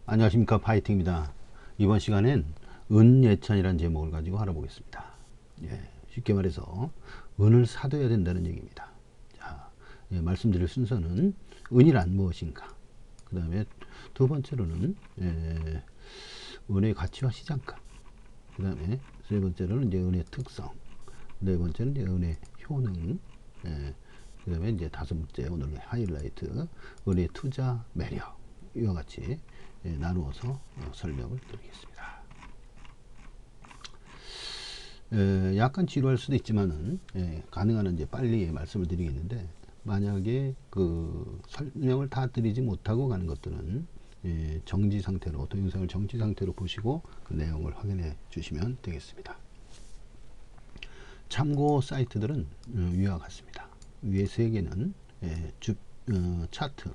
안녕하십니까, 파이팅입니다. 이번 시간엔 은예찬이라는 제목을 가지고 알아보겠습니다. 쉽게 말해서 은을 사둬야 된다는 얘기입니다. 자, 말씀드릴 순서는 은이란 무엇인가, 그 다음에 두 번째로는 은의 가치와 시장가, 그 다음에 세 번째로는 이제 은의 특성, 네 번째는 이제 은의 효능, 그 다음에 이제 다섯 번째 오늘의 하이라이트, 은의 투자 매력, 이와 같이 나누어서 설명을 드리겠습니다. 약간 지루할 수도 있지만은 가능한 한 이제 빨리 말씀을 드리겠는데, 만약에 그 설명을 다 드리지 못하고 가는 것들은 정지 상태로, 동영상을 정지 상태로 보시고 그 내용을 확인해 주시면 되겠습니다. 참고 사이트들은 위와 같습니다. 위에 세 개는 차트,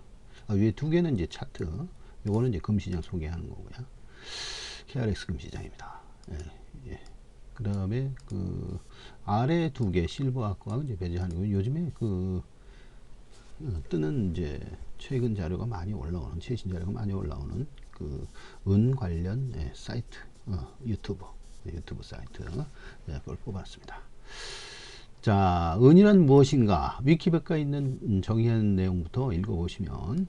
위에 두 개는 이제 차트, 요거는 이제 금시장 소개하는 거고요. KRX 금시장입니다. 그 다음에 그 아래 두 개 실버아크하고 이제 배제하는 거. 요즘에 그 뜨는 이제 최근 자료가 많이 올라오는, 최신 자료가 많이 올라오는 그 은 관련 사이트, 유튜브 사이트, 그걸 뽑았습니다. 자, 은이란 무엇인가? 위키백과에 있는 정의한 내용부터 읽어보시면,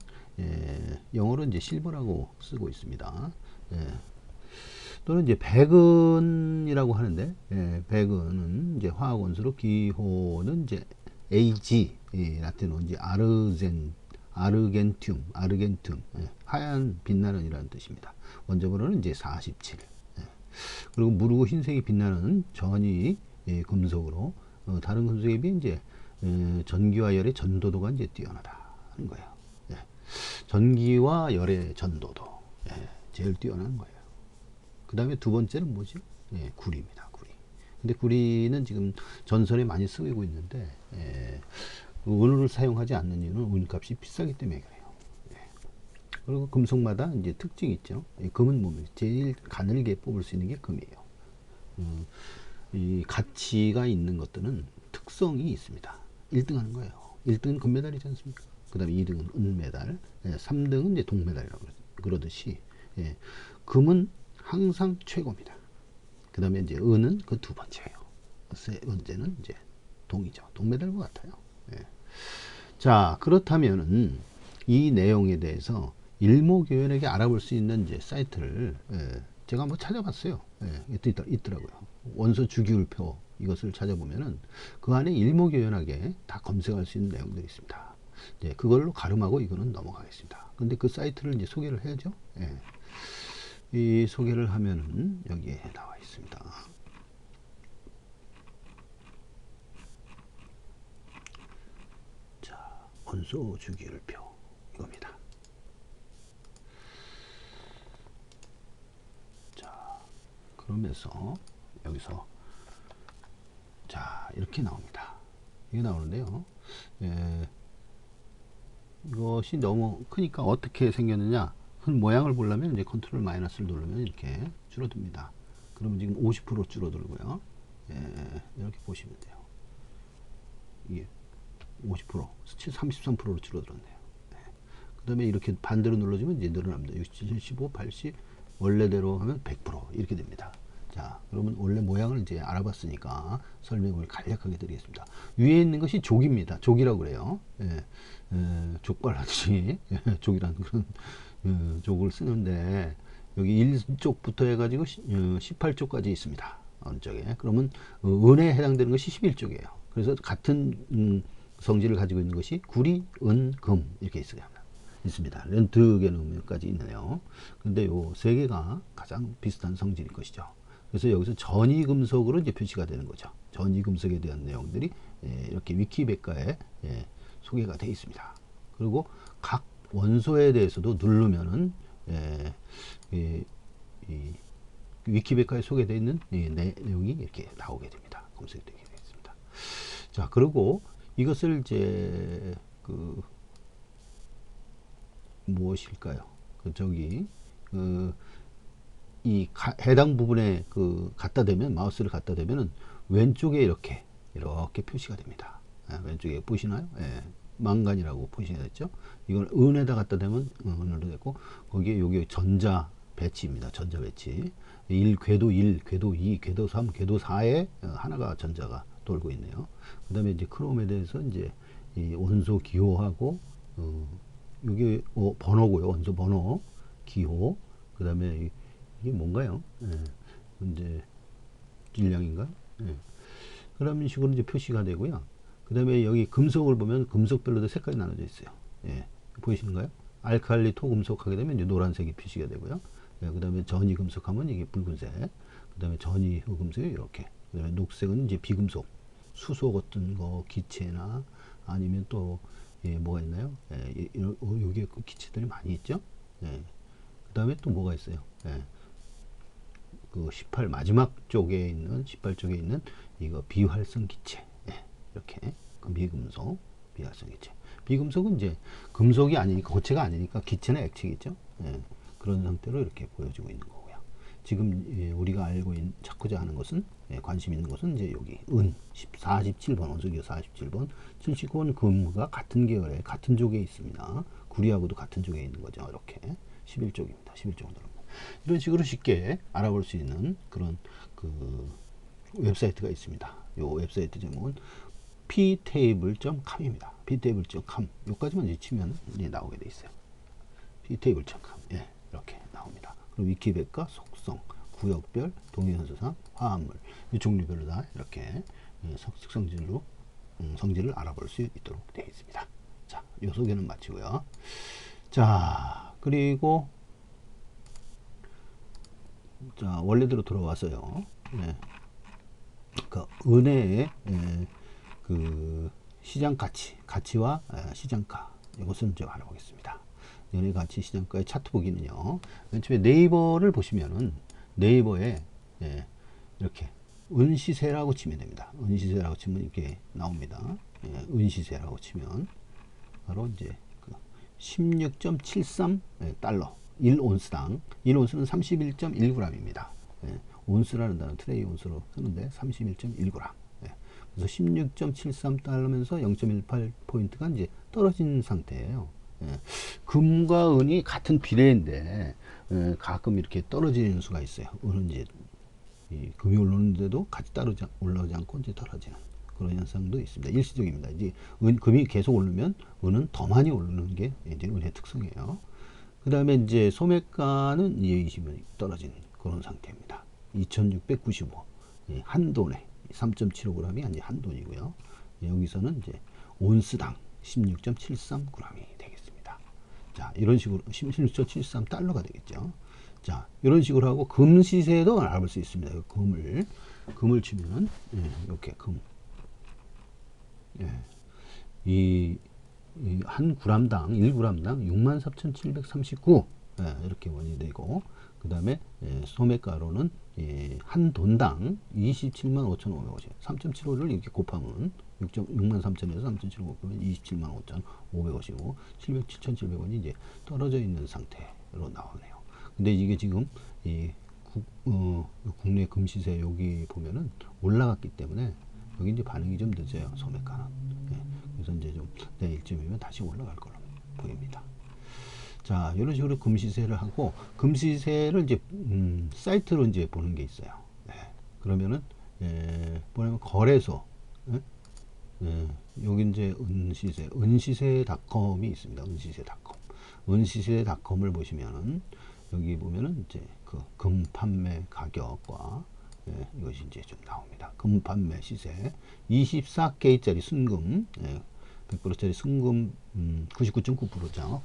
영어로 이제 실버라고 쓰고 있습니다. 또는 이제 백은이라고 하는데, 백은은 이제 화학 원소로, 기호는 이제 Ag, 라틴어 이제 아르겐툼, 하얀 빛나는이라는 뜻입니다. 원자번호는 이제 47. 그리고 무르고 흰색이 빛나는 전이 금속으로, 다른 금속에 비해 이제 전기와 열의 전도도가 이제 뛰어나다는 거예요. 전기와 열의 전도도 제일 뛰어난 거예요. 그 다음에 두 번째는 뭐죠? 구리입니다. 구리. 근데 구리는 지금 전선에 많이 쓰이고 있는데 은을 사용하지 않는 이유는 은값이 비싸기 때문에 그래요. 그리고 금속마다 이제 특징이 있죠. 금은 뭡니까? 제일 가늘게 뽑을 수 있는 게 금이에요. 이 가치가 있는 것들은 특성이 있습니다. 1등 하는 거예요. 1등은 금메달이지 않습니까? 그 다음에 2등은 은메달, 3등은 이제 동메달이라고 그러듯이, 금은 항상 최고입니다. 그 다음에 이제 은은 그 두 번째예요. 세 번째는 이제 동이죠. 동메달과 같아요. 자, 그렇다면은 이 내용에 대해서 일목요연하게 알아볼 수 있는 이제 사이트를 제가 한번 찾아봤어요. 있더라고요. 원소 주기율표, 이것을 찾아보면은 그 안에 일목요연하게 다 검색할 수 있는 내용들이 있습니다. 그걸로 가름하고 이거는 넘어가겠습니다. 근데 그 사이트를 이제 소개를 해야죠. 이 소개를 하면은 여기에 나와 있습니다. 자, 원소 주기율표 이겁니다. 자, 그러면서 여기서 자, 이렇게 나옵니다. 이게 나오는데요. 이것이 너무 크니까 어떻게 생겼느냐, 큰 모양을 보려면 이제 컨트롤 마이너스를 누르면 이렇게 줄어듭니다. 그러면 지금 50% 줄어들고요. 이렇게 보시면 돼요. 이게 50%, 33%로 줄어들었네요. 그 다음에 이렇게 반대로 눌러주면 이제 늘어납니다. 67, 75, 80, 원래대로 하면 100% 이렇게 됩니다. 자, 그러면 원래 모양을 이제 알아봤으니까 설명을 간략하게 드리겠습니다. 위에 있는 것이 족입니다. 족이라고 그래요. 족발 하듯이 족이라는 그런 족을 쓰는데, 여기 1족부터 해가지고 18족까지 있습니다. 어느 쪽에. 그러면 은에 해당되는 것이 11족이에요. 그래서 같은 성질을 가지고 있는 것이 구리, 은, 금 이렇게 있습니다. 렌트게노까지 있네요. 근데 요 세 개가 가장 비슷한 성질인 것이죠. 그래서 여기서 전이금속으로 이제 표시가 되는 거죠. 전이금속에 대한 내용들이 이렇게 위키백과에 소개가 되어 있습니다. 그리고 각 원소에 대해서도 누르면은 이 위키백과에 소개되어 있는 내용이 이렇게 나오게 됩니다. 검색되게 되겠습니다. 자, 그리고 이것을 이제 그 무엇일까요? 이 해당 부분에 갖다 대면, 마우스를 갖다 대면은 왼쪽에 이렇게 표시가 됩니다. 왼쪽에 보시나요? 망간이라고 보시겠죠. 이걸 은에다 갖다 대면 은으로 되고, 거기에 요게 전자 배치입니다. 전자 배치. 1 궤도 1, 궤도 2, 궤도 3, 궤도 4에 하나가 전자가 돌고 있네요. 그 다음에 이제 크롬에 대해서 이제 이 원소 기호하고, 요게 번호고요. 원소 번호, 기호. 그 다음에 이게 뭔가요? 이제 질량인가? 그런 식으로 이제 표시가 되고요. 그 다음에 여기 금속을 보면 금속별로도 색깔이 나눠져 있어요. 보이시는가요? 알칼리 토금속 하게 되면 이제 노란색이 표시가 되고요. 그 다음에 전이 금속하면 이게 붉은색. 그 다음에 전이 흑금속이 이렇게. 그 다음에 녹색은 이제 비금속, 수소 같은 거, 기체나 아니면 또 뭐가 있나요? 여기에 그 기체들이 많이 있죠. 그 다음에 또 뭐가 있어요? 그 18 마지막 쪽에 있는 18 쪽에 있는 이거 비활성 기체. 이렇게 그 비금속, 비활성 기체. 비금속은 이제 금속이 아니니까, 고체가 아니니까 기체나 액체겠죠. 그런 상태로 이렇게 보여지고 있는 거고요. 지금 우리가 찾고자 하는 것은, 관심 있는 것은 이제 여기 은 47번, 원소기호 47번, 79번 금과 같은 계열에 같은 쪽에 있습니다. 구리하고도 같은 쪽에 있는 거죠. 이렇게 11쪽입니다. 11쪽으로 이런 식으로 쉽게 알아볼 수 있는 그런 그 웹사이트가 있습니다. 이 웹사이트 제목은 ptable.com입니다. ptable.com 여기까지만 이제 치면 이제 나오게 돼 있어요. ptable.com 이렇게 나옵니다. 그리고 위키백과 속성, 구역별, 동위원소상, 화합물 이 종류별로 다 이렇게 성질로 성질을 알아볼 수 있도록 되어 있습니다. 자, 이 소개는 마치고요. 자, 그리고 자, 원래대로 돌아와서요. 그 은혜의 그 시장 가치와 시장가 이것을 좀 알아보겠습니다. 은혜 가치 시장가의 차트 보기는요. 맨 처음에 네이버를 보시면은 네이버에 이렇게 은시세라고 치면 됩니다. 은시세라고 치면 이렇게 나옵니다. 은시세라고 치면 바로 이제 그 16.73 달러 1온스당 1온스는 31.1g입니다. 온스라는 단어 트레이 온스로 쓰는데 31.1g. 그래서 16.73달러면서 0.18포인트가 이제 떨어진 상태예요. 금과 은이 같은 비례인데 가끔 이렇게 떨어지는 수가 있어요. 은은 이제 금이 오르는데도 같이 올라오지 않고 이제 떨어지는 그런 현상도 있습니다. 일시적입니다. 이제 금이 계속 오르면 은은 더 많이 오르는 게 이제 은의 특성이에요. 그 다음에 이제 소매가는 이제 20원 떨어진 그런 상태입니다. 2695 한 돈에 3.75g이 아니 한 돈이고요. 여기서는 이제 온스당 16.73g이 되겠습니다. 자, 이런 식으로 16.73달러가 되겠죠. 자, 이런 식으로 하고 금 시세도 알아볼 수 있습니다. 금을 치면 이렇게 금 한 g당 1g당 64,739 이렇게 원이 되고, 그 다음에 소매가로는 한 돈당 275,550 3.75를 이렇게 곱하면 63,000에서 3.75 곱하면 275,555 707,700원이 이제 떨어져 있는 상태로 나오네요. 근데 이게 지금 국내 금시세 여기 보면은 올라갔기 때문에 여기 이제 반응이 좀 늦어요. 소매가는. 그래서 이제 좀 내일쯤이면 다시 올라갈 걸로 보입니다. 자, 이런 식으로 금시세를 하고, 금시세를 이제 사이트로 이제 보는 게 있어요. 그러면은 뭐냐면 거래소, 여기 이제 은시세닷컴이 있습니다. 은시세닷컴을 보시면은 여기 보면은 이제 그 금 판매 가격과 이것이 이제 좀 나옵니다. 금 판매 시세 24K짜리 순금 100%짜리 순금 99.9%죠.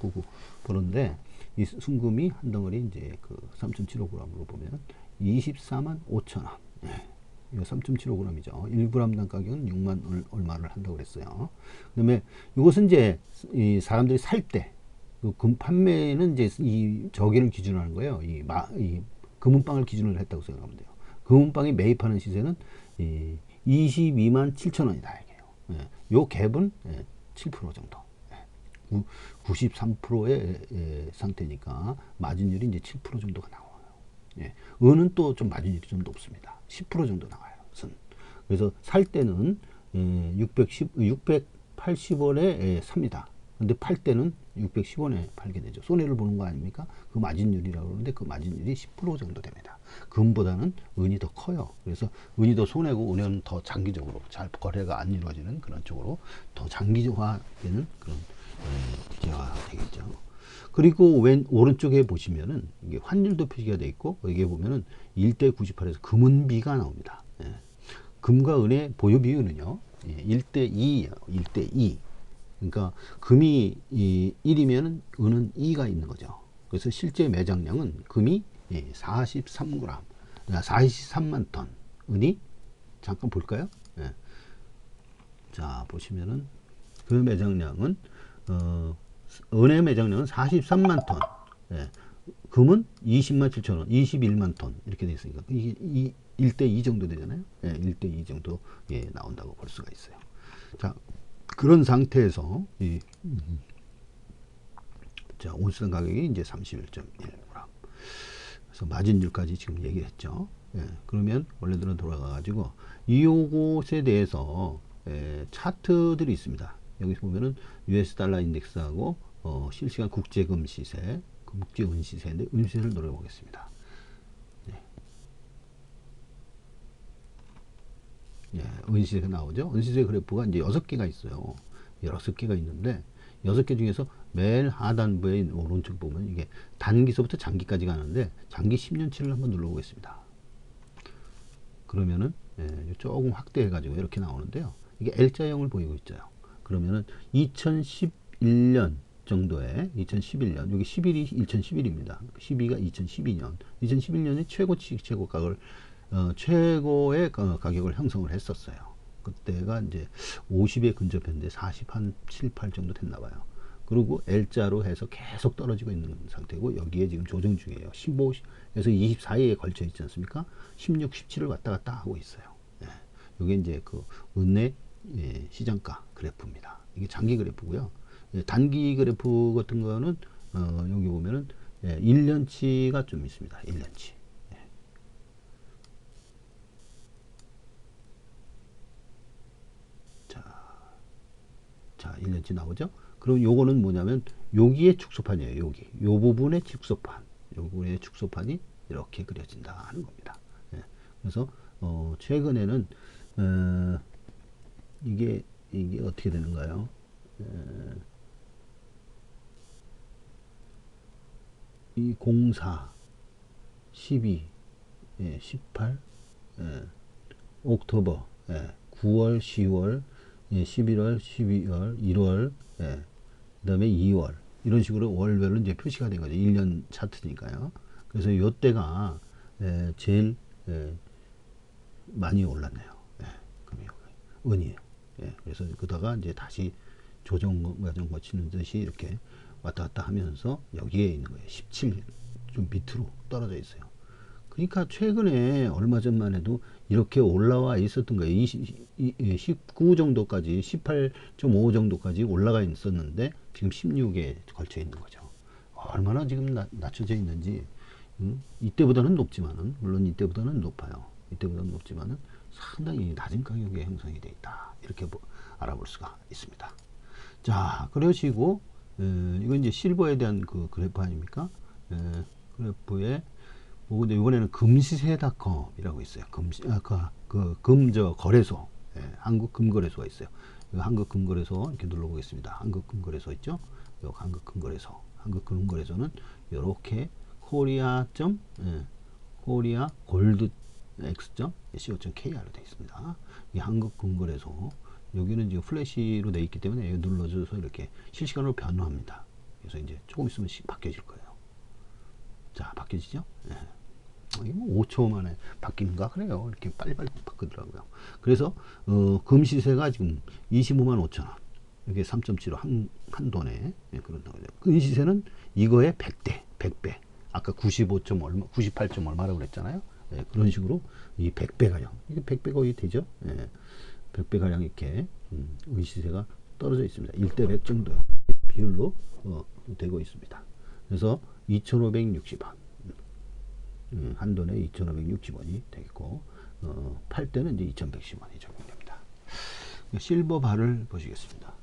99%인데 이 순금이 한 덩어리 이제 그 3.75g으로 보면 245,000원. 이거 3.75g이죠. 1g당 가격은 6만 얼마를 한다고 그랬어요. 그다음에 이것은 이제 이 사람들이 살 때 그 금 판매는 이제 이 저기를 기준으로 하는 거예요. 이 금은방을 기준으로 했다고 생각하면 돼요. 금은방이 매입하는 시세는 22만 7천원이다 이게요. 요 갭은 7% 정도. 93%의 상태니까 마진율이 이제 7% 정도가 나와요. 은은 또 좀 마진율이 좀 높습니다. 10% 정도 나와요. 그래서 살 때는 610 680원에 삽니다. 근데 팔 때는 610원에 팔게 되죠. 손해를 보는 거 아닙니까? 그 마진율이라고 그러는데 그 마진율이 10% 정도 됩니다. 금보다는 은이 더 커요. 그래서 은이 더 손해고 은은 더 장기적으로 잘 거래가 안 이루어지는 그런 쪽으로 더 장기화되는 그런 기재가 되겠죠. 그리고 왼 오른쪽에 보시면은 이게 환율도 표시가 되어 있고 여기에 보면은 1대 98에서 금은비가 나옵니다. 예. 금과 은의 보유 비율은요. 예, 1대 2예요. 1대 2. 그러니까 금이 1이면 은은 2가 있는 거죠. 그래서 실제 매장량은 금이 43g, 43만 톤, 은이 잠깐 볼까요? 예. 자 보시면은 그 매장량은 은의 매장량은 43만 톤, 예. 금은 20만 7천 원, 21만 톤 이렇게 되어 있으니까 이게 1대 2 정도 되잖아요. 예, 1대 2 정도 나온다고 볼 수가 있어요. 자 그런 상태에서 자 온수당 가격이 이제 31.1g. 그래서 마진율까지 지금 얘기했죠. 예, 그러면 원래대로 돌아가 가지고 이곳에 대해서 차트들이 있습니다. 여기 보면은 US 달러 인덱스하고 실시간 국제금 시세, 국제은 시세인데 은시세를 노려보겠습니다. 예, 은시세가 나오죠. 은시세 그래프가 이제 6개가 있어요. 6개가 있는데 6개 중에서 맨 하단부에 오른쪽 보면 이게 단기서부터 장기까지 가는데 장기 10년치를 한번 눌러보겠습니다. 그러면은 조금 확대해 가지고 이렇게 나오는데요. 이게 L자형을 보이고 있죠. 그러면은 2011년 정도에 2011년 여기 10일이 2011입니다. 12가 2012년 2011년에 최고치 최고가를 최고의 가격을 형성을 했었어요. 그때가 이제 50에 근접했는데 40 한 7, 8 정도 됐나 봐요. 그리고 L자로 해서 계속 떨어지고 있는 상태고 여기에 지금 조정 중이에요. 15에서 20 사이에 걸쳐 있지 않습니까? 16, 17을 왔다 갔다 하고 있어요. 예. 이게 이제 그 은의 시장가 그래프입니다. 이게 장기 그래프고요. 예, 단기 그래프 같은 거는 여기 보면은 1년치가 좀 있습니다. 1년치. 자, 1년치 나오죠? 그럼 요거는 뭐냐면 여기에 축소판이에요. 여기. 요 부분의 축소판. 요 부분의 축소판이 이렇게 그려진다 하는 겁니다. 예. 그래서 최근에는 이게 어떻게 되는가요? 04 12 18 옥토버 9월 10월 11월 12월 1월 그 다음에 2월 이런 식으로 월별로 이제 표시가 된 거죠. 1년 차트니까요. 그래서 요때가 제일 많이 올랐네요. 금이 은이에요. 그래서 그다가 이제 다시 조정 과정 거치는 듯이 이렇게 왔다 갔다 하면서 여기에 있는 거예요. 17 좀 밑으로 떨어져 있어요. 그러니까 최근에 얼마 전만 해도 이렇게 올라와 있었던 거예요. 19 정도까지 18.5 정도까지 올라가 있었는데 지금 16에 걸쳐 있는 거죠. 얼마나 지금 낮춰져 있는지 이때보다는 높지만은 물론 이때보다는 높아요. 이때보다는 높지만은 상당히 낮은 가격에 형성이 되어 있다. 이렇게 알아볼 수가 있습니다. 자, 그러시고 이건 이제 실버에 대한 그 그래프 아닙니까? 그래프에 근데 이번에는 금시세닷컴이라고 있어요. 금저 거래소, 한국금거래소가 있어요. 한국금거래소 이렇게 눌러보겠습니다. 한국금거래소 있죠? 요 한국금거래소, 한국금거래소는 이렇게 코리아 골드 x.co.kr로 되어 있습니다. 이 한국금거래소 여기는 지금 플래시로 되어 있기 때문에 눌러줘서 이렇게 실시간으로 변화합니다. 그래서 이제 조금 있으면 바뀌어질 거예요. 자, 바뀌어지죠? 이게 뭐 5초 만에 바뀌는가 그래요. 이렇게 빨리빨리 바뀌더라고요. 그래서 금시세가 지금 25만 5천 원 이게 3.75 한 돈에 그런다고 해요. 은시세는 이거의 100배 아까 95. 얼마 98. 얼마라고 그랬잖아요. 그런 식으로 이 100배 가량 이게 100배 거의 되죠. 100배 가량 이렇게 은시세가 떨어져 있습니다. 1대 100 정도 비율로 되고 있습니다. 그래서 2,560원 한 돈에 2,560원이 되겠고 팔 때는 이제 2,110원이 적용됩니다. 실버바를 보시겠습니다.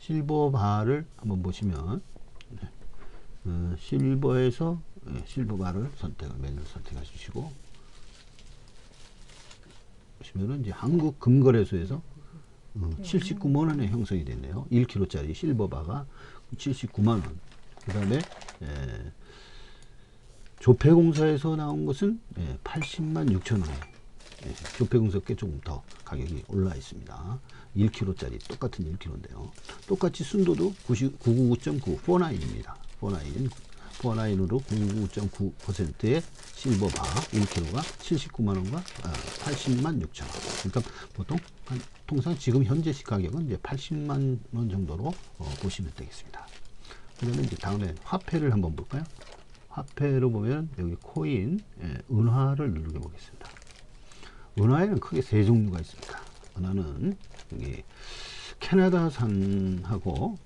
실버바를 한번 보시면 실버에서 실버바를 메뉴를 선택해 주시고 보시면은 이제 한국금거래소에서 79만 원에 형성이 됐네요. 1kg짜리 실버바가 79만 원. 그 다음에 조폐공사에서 나온 것은 80만 6천 원에 조폐공사께 조금 더 가격이 올라 있습니다. 1kg짜리 똑같은 1kg인데요. 똑같이 순도도 999.9 4나인입니다. 4나인으로 99.9%의 실버바 1kg가 79만 원과 80만 6천 원. 그러니까 보통 통상 지금 현재식 가격은 이제 80만 원 정도로 보시면 되겠습니다. 그러면 이제 다음에 화폐를 한번 볼까요? 화폐로 보면 여기 코인, 은화를 누르게 보겠습니다. 은화에는 크게 세 종류가 있습니다. 은화는 여기 캐나다산하고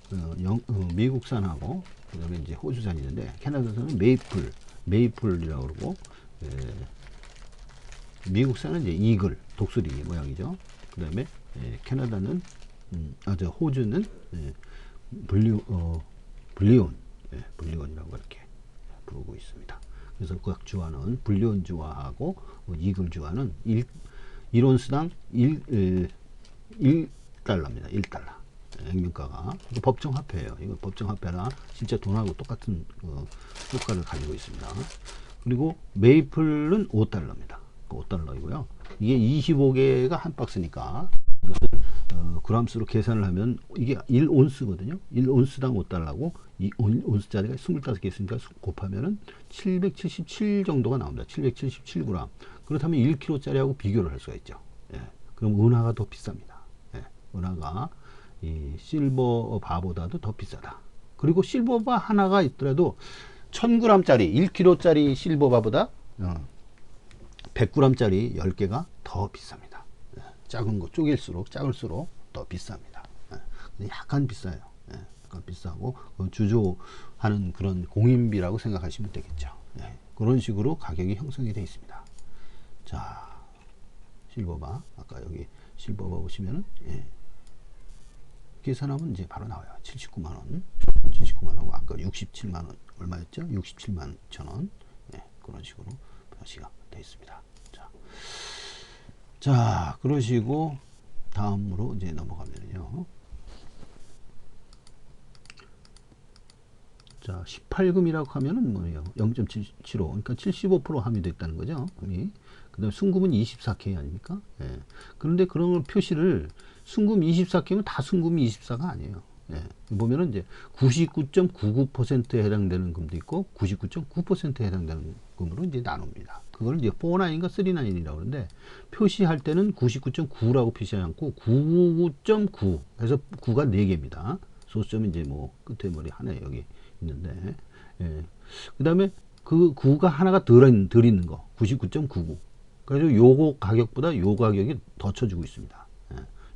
미국산하고 그다음에 이제 호주산이 있는데 캐나다산은 메이플이라고 그러고 미국산은 이제 이글 독수리 모양이죠. 그다음에 캐나다는 호주는 불리온이라고 이렇게 부르고 있습니다. 그래서 각 주화는 불리온 주화하고 이글 주화는 1온스당 1달러입니다. 1달러. 액면가가. 이거 법정 화폐예요. 이거 법정 화폐라 진짜 돈하고 똑같은 효과를 가지고 있습니다. 그리고 메이플은 5달러입니다. 5달러이고요. 이게 25개가 한 박스니까 이것을 그람수로 계산을 하면 이게 1온스거든요. 1온스당 5달러고 이 온스짜리가 25개 있으니까 곱하면은 777 정도가 나옵니다. 777g. 그렇다면 1kg짜리하고 비교를 할 수가 있죠. 그럼 은하가 더 비쌉니다. 은하가 이 실버바보다도 더 비싸다. 그리고 실버바 하나가 있더라도 1000g짜리 1kg짜리 실버바보다 100g짜리 10개가 더 비쌉니다. 작은 거 작을수록 더 비쌉니다. 약간 비싸요. 약간 비싸고 주조하는 그런 공인비라고 생각하시면 되겠죠. 그런 식으로 가격이 형성이 되어 있습니다. 자, 실버바 아까 여기 실버바 보시면은 계산하면 이제 바로 나와요. 79만 원, 79만 원, 아까 67만 원 얼마였죠? 67만 1천 원. 그런 식으로 표시가 되어 있습니다. 자, 그러시고 다음으로 이제 넘어가면요. 자, 18금이라고 하면은 뭐예요? 0.775, 그러니까 75% 함유됐다는 거죠. 그 다음에 순금은 24K 아닙니까? 그런데 그런 걸 표시를 순금 24K면 다 순금이 24가 아니에요. 보면은 이제 99.99%에 해당되는 금도 있고 99.9%에 해당되는 금으로 이제 나눕니다. 그걸 이제 4나인과 3나인이라고 하는데 표시할 때는 99.9라고 표시하지 않고 99.9 해서 9가 4개입니다. 소수점이 이제 뭐 끝에 머리 하나 여기 있는데 그 다음에 그 9가 하나가 덜 있는 거 99.99. 그래서 요거 가격보다 요 가격이 더 쳐주고 있습니다.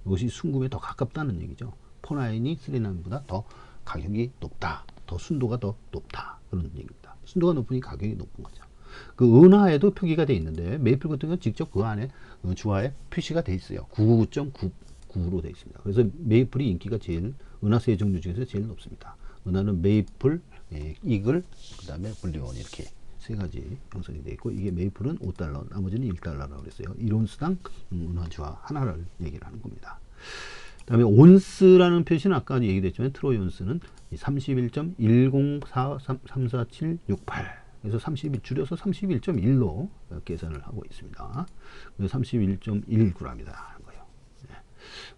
이것이 순금에 더 가깝다는 얘기죠. 4나인이 3나인보다 더 가격이 높다. 더 순도가 더 높다. 그런 얘기입니다. 순도가 높으니 가격이 높은 거죠. 그 은하에도 표기가 되어 있는데 메이플 같은 경우는 직접 그 안에 주화에 표시가 되어 있어요. 99.99로 되어 있습니다. 그래서 메이플이 인기가 은하 세 종류 중에서 제일 높습니다. 은하는 메이플, 이글, 그 다음에 불리온 이렇게 세 가지 형성이 되어 있고 이게 메이플은 5달러, 나머지는 1달러라고 그랬어요. 1온스당 은하 주화 하나를 얘기를 하는 겁니다. 그 다음에 온스라는 표시는 아까 얘기했지만 트로이 온스는 31.10434768 그래서 31 줄여서 31.1로 계산을 하고 있습니다. 31.1g이다 하는 거예요.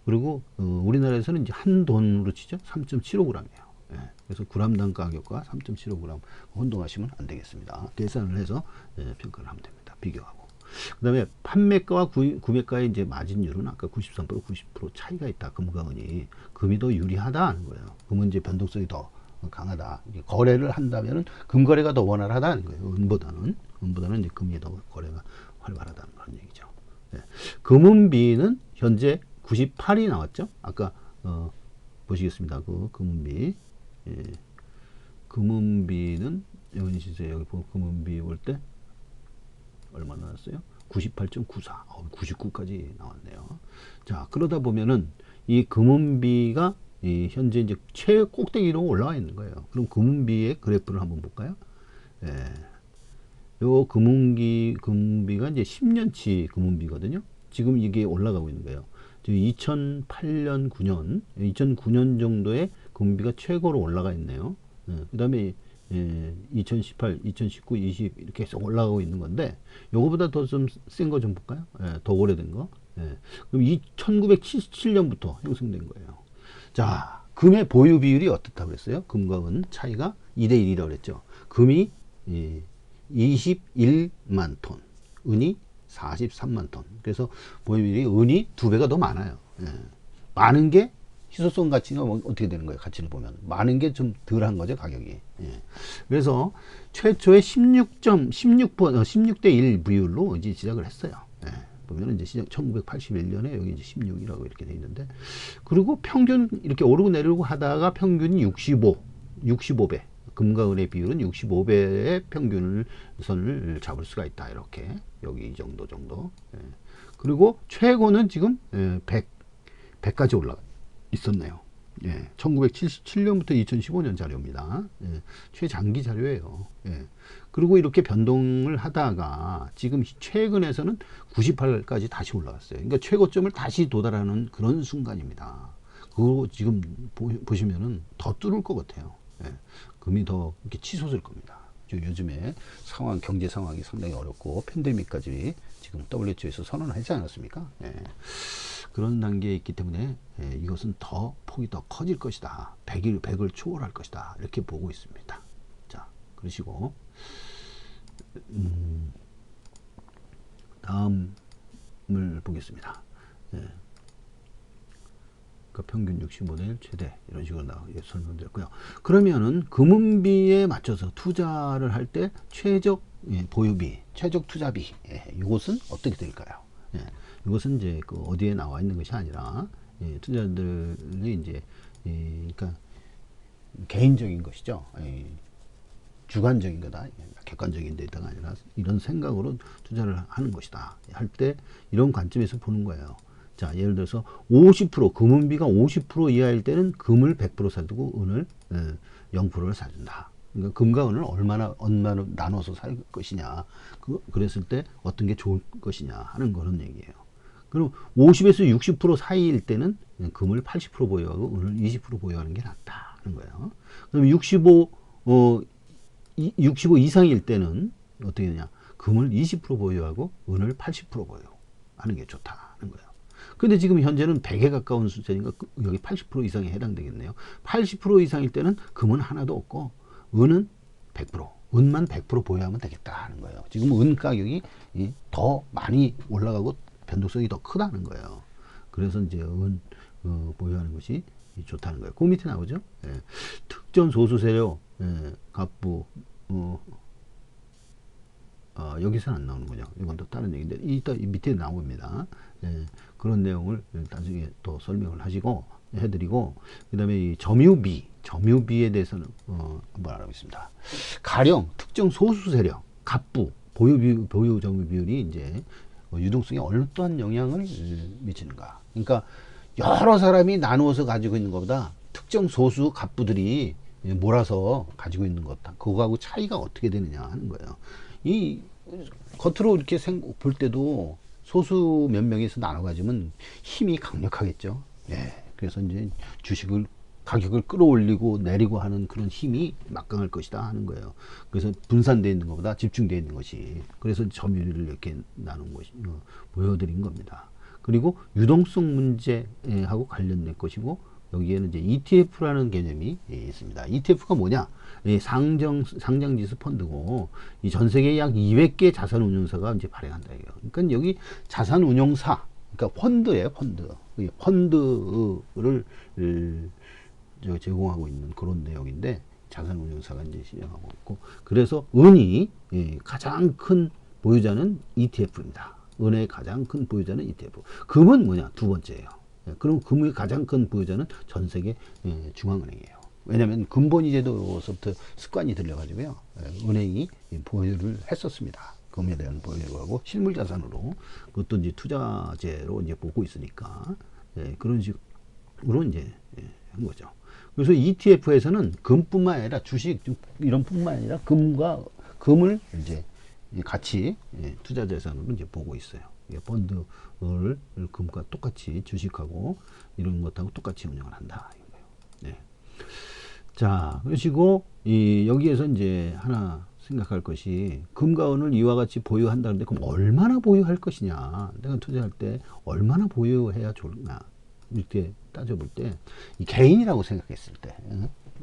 그리고 우리나라에서는 이제 한 돈으로 치죠. 3.75g이에요. 그래서 g당 가격과 3.75g 혼동하시면 안 되겠습니다. 계산을 해서 평가를 하면 됩니다. 비교하고. 그 다음에 판매가와 구매가의 이제 마진율은 아까 93%, 90% 차이가 있다. 금과 은이. 금이 더 유리하다 하는 거예요. 금은 이제 변동성이 더 강하다. 거래를 한다면은 금거래가 더 원활하다는 거예요. 은보다는 이제 금이 더 거래가 활발하다는 그런 얘기죠. 금은비는 현재 98이 나왔죠. 아까 보시겠습니다. 그 금은비. 금은비는 여기 시세 여기 보면 금은비 볼 때 얼마 나왔어요? 98.94. 99까지 나왔네요. 자, 그러다 보면은 이 금은비가 현재 이제 최꼭대기로 올라와 있는 거예요. 그럼 금비의 그래프를 한번 볼까요? 예. 요 금비가 이제 10년치 금비거든요. 지금 이게 올라가고 있는 거예요. 2008년, 9년, 2009년 정도에 금비가 최고로 올라가 있네요. 그 다음에 2018, 2019, 20 이렇게 계속 올라가고 있는 건데 요거보다 더 좀 센 거 좀 볼까요? 더 오래된 거. 그럼 1977년부터 형성된 거예요. 자, 금의 보유 비율이 어떻다고 그랬어요? 금과 은 차이가 2대 1이라고 그랬죠. 금이 21만 톤, 은이 43만 톤. 그래서 보유 비율이 은이 2배가 더 많아요. 많은 게 희소성 가치가 어떻게 되는 거예요? 가치를 보면 많은 게 좀 덜한 거죠, 가격이. 그래서 최초의 16대 1 비율로 이제 시작을 했어요. 보면은 이제 1981년에 여기 이제 16이라고 이렇게 돼 있는데, 그리고 평균 이렇게 오르고 내리고 하다가 평균이 65배. 금과 은의 비율은 65배의 평균을 선을 잡을 수가 있다. 이렇게 여기 이 정도. 그리고 최고는 지금 100까지 올라가 있었네요. 1977년부터 2015년 자료입니다. 최장기 자료예요. 그리고 이렇게 변동을 하다가 지금 최근에서는 98까지 다시 올라갔어요. 그러니까 최고점을 다시 도달하는 그런 순간입니다. 그거 지금 보시면은 더 뚫을 것 같아요. 금이 더 이렇게 치솟을 겁니다. 요즘에 경제 상황이 상당히 어렵고 팬데믹까지 지금 WTO에서 선언하지 않았습니까? 그런 단계에 있기 때문에 이것은 더 폭이 더 커질 것이다. 100을 초월할 것이다. 이렇게 보고 있습니다. 자, 그러시고 다음을 보겠습니다. 평균 65대1 최대 이런 식으로 설명드렸고요. 그러면은 금은비에 맞춰서 투자를 할 때 최적 보유비, 최적 투자비 이것은 어떻게 될까요? 이것은 이제 그 어디에 나와 있는 것이 아니라 투자들이 이제 그러니까 개인적인 것이죠. 주관적인 거다. 객관적인 데이터가 아니라 이런 생각으로 투자를 하는 것이다. 할 때 이런 관점에서 보는 거예요. 자, 예를 들어서 50% 금은비가 50% 이하일 때는 금을 100% 사두고 은을 0%를 사준다. 그러니까 금과 은을 얼마나 나눠서 살 것이냐. 그랬을 때 어떤 게 좋을 것이냐 하는 그런 얘기예요. 그럼 50에서 60% 사이일 때는 금을 80% 보유하고 은을 20% 보유하는 게 낫다 하는 거예요. 그럼 65 이상일 때는 어떻게 되냐? 금을 20% 보유하고 은을 80% 보유하는 게 좋다 하는 거예요. 근데 지금 현재는 100에 가까운 숫자니까 여기 80% 이상에 해당되겠네요. 80% 이상일 때는 금은 하나도 없고 은은 100%, 은만 100% 보유하면 되겠다 하는 거예요. 지금 은 가격이 더 많이 올라가고 변동성이 더 크다는 거예요. 그래서 이제 은 보유하는 것이 좋다는 거예요. 그 밑에 나오죠. 특정 소수 세력, 갑부, 여기서는 안 나오는군요. 이건 또 다른 얘기인데 이따 밑에 나옵니다. 그런 내용을 나중에 또 설명을 하시고 해드리고, 그 다음에 이 점유비에 대해서는 한번 알아보겠습니다. 가령 특정 소수 세력, 갑부, 보유 점유 비율이 이제 유동성에 어떠한 영향을 미치는가. 그러니까 여러 사람이 나누어서 가지고 있는 것보다 특정 소수 갑부들이 몰아서 가지고 있는 것, 그거하고 차이가 어떻게 되느냐 하는 거예요. 이 겉으로 이렇게 볼 때도 소수 몇 명이서 나눠 가지면 힘이 강력하겠죠. 그래서 이제 주식을 가격을 끌어올리고 내리고 하는 그런 힘이 막강할 것이다 하는 거예요. 그래서 분산되어 있는 것보다 집중되어 있는 것이, 그래서 점유율을 이렇게 나눈 것이 보여드린 겁니다. 그리고 유동성 문제하고 관련된 것이고, 여기에는 이제 ETF라는 개념이 있습니다. ETF가 뭐냐? 상장지수 펀드고, 이 전 세계 약 200개 자산운용사가 이제 발행한다 이거예요. 그러니까 여기 자산운용사, 그러니까 펀드예요, 펀드. 펀드를 제공하고 있는 그런 내용인데, 자산운용사가 이제 시행하고 있고, 그래서 은이 가장 큰 보유자는 ETF입니다. 은의 가장 큰 보유자는 ETF. 금은 뭐냐? 두 번째예요. 그럼 금의 가장 큰 보유자는 전 세계 중앙은행이에요. 왜냐하면 금본위 제도서부터 습관이 들려가지고요. 은행이 보유를 했었습니다. 금에 대한 보유하고 실물 자산으로, 그것도 이제 투자재로 이제 보고 있으니까 그런 식으로 이제 된다는 거죠. 그래서 ETF에서는 금뿐만 아니라 주식 이런 뿐만 아니라 금을 이제 같이 투자 자산으로 이제 보고 있어요. 펀드를 금과 똑같이 주식하고 이런 것하고 똑같이 운영을 한다. 이거예요. 네. 자, 그러시고 여기에서 이제 하나 생각할 것이 금과 은을 이와 같이 보유한다는데 그럼 얼마나 보유할 것이냐? 내가 투자할 때 얼마나 보유해야 좋나? 이렇게 따져볼 때 이 개인이라고 생각했을 때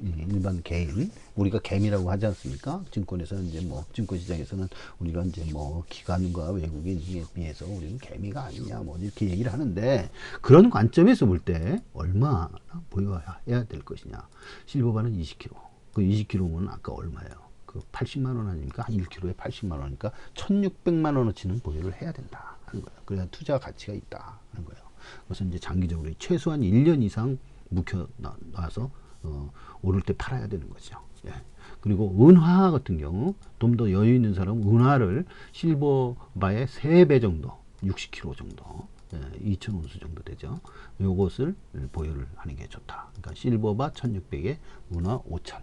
일반 개인 우리가 개미라고 하지 않습니까? 증권에서는 이제 뭐 증권 시장에서는 우리가 이제 뭐 기관과 외국인에 비해서 우리는 개미가 아니냐 뭐 이렇게 얘기를 하는데 그런 관점에서 볼 때 얼마나 보유해야 될 것이냐? 실버바는 20kg. 그 20kg면 아까 얼마예요? 그 80만 원 아닙니까? 한 1kg에 80만 원이니까 1,600만 원어치는 보유를 해야 된다 하는 거예요. 그래야 투자 가치가 있다 하는 거예요. 그래서 이제 장기적으로 최소한 1년 이상 묵혀 놔서 오를 때 팔아야 되는 거죠. 예. 그리고 은화 같은 경우 좀 더 여유 있는 사람은 은화를 실버바의 3배 정도 60kg 정도 2,000온스 정도 되죠. 요것을 보유를 하는 게 좋다. 그러니까 실버바 1,600에 은화 5,000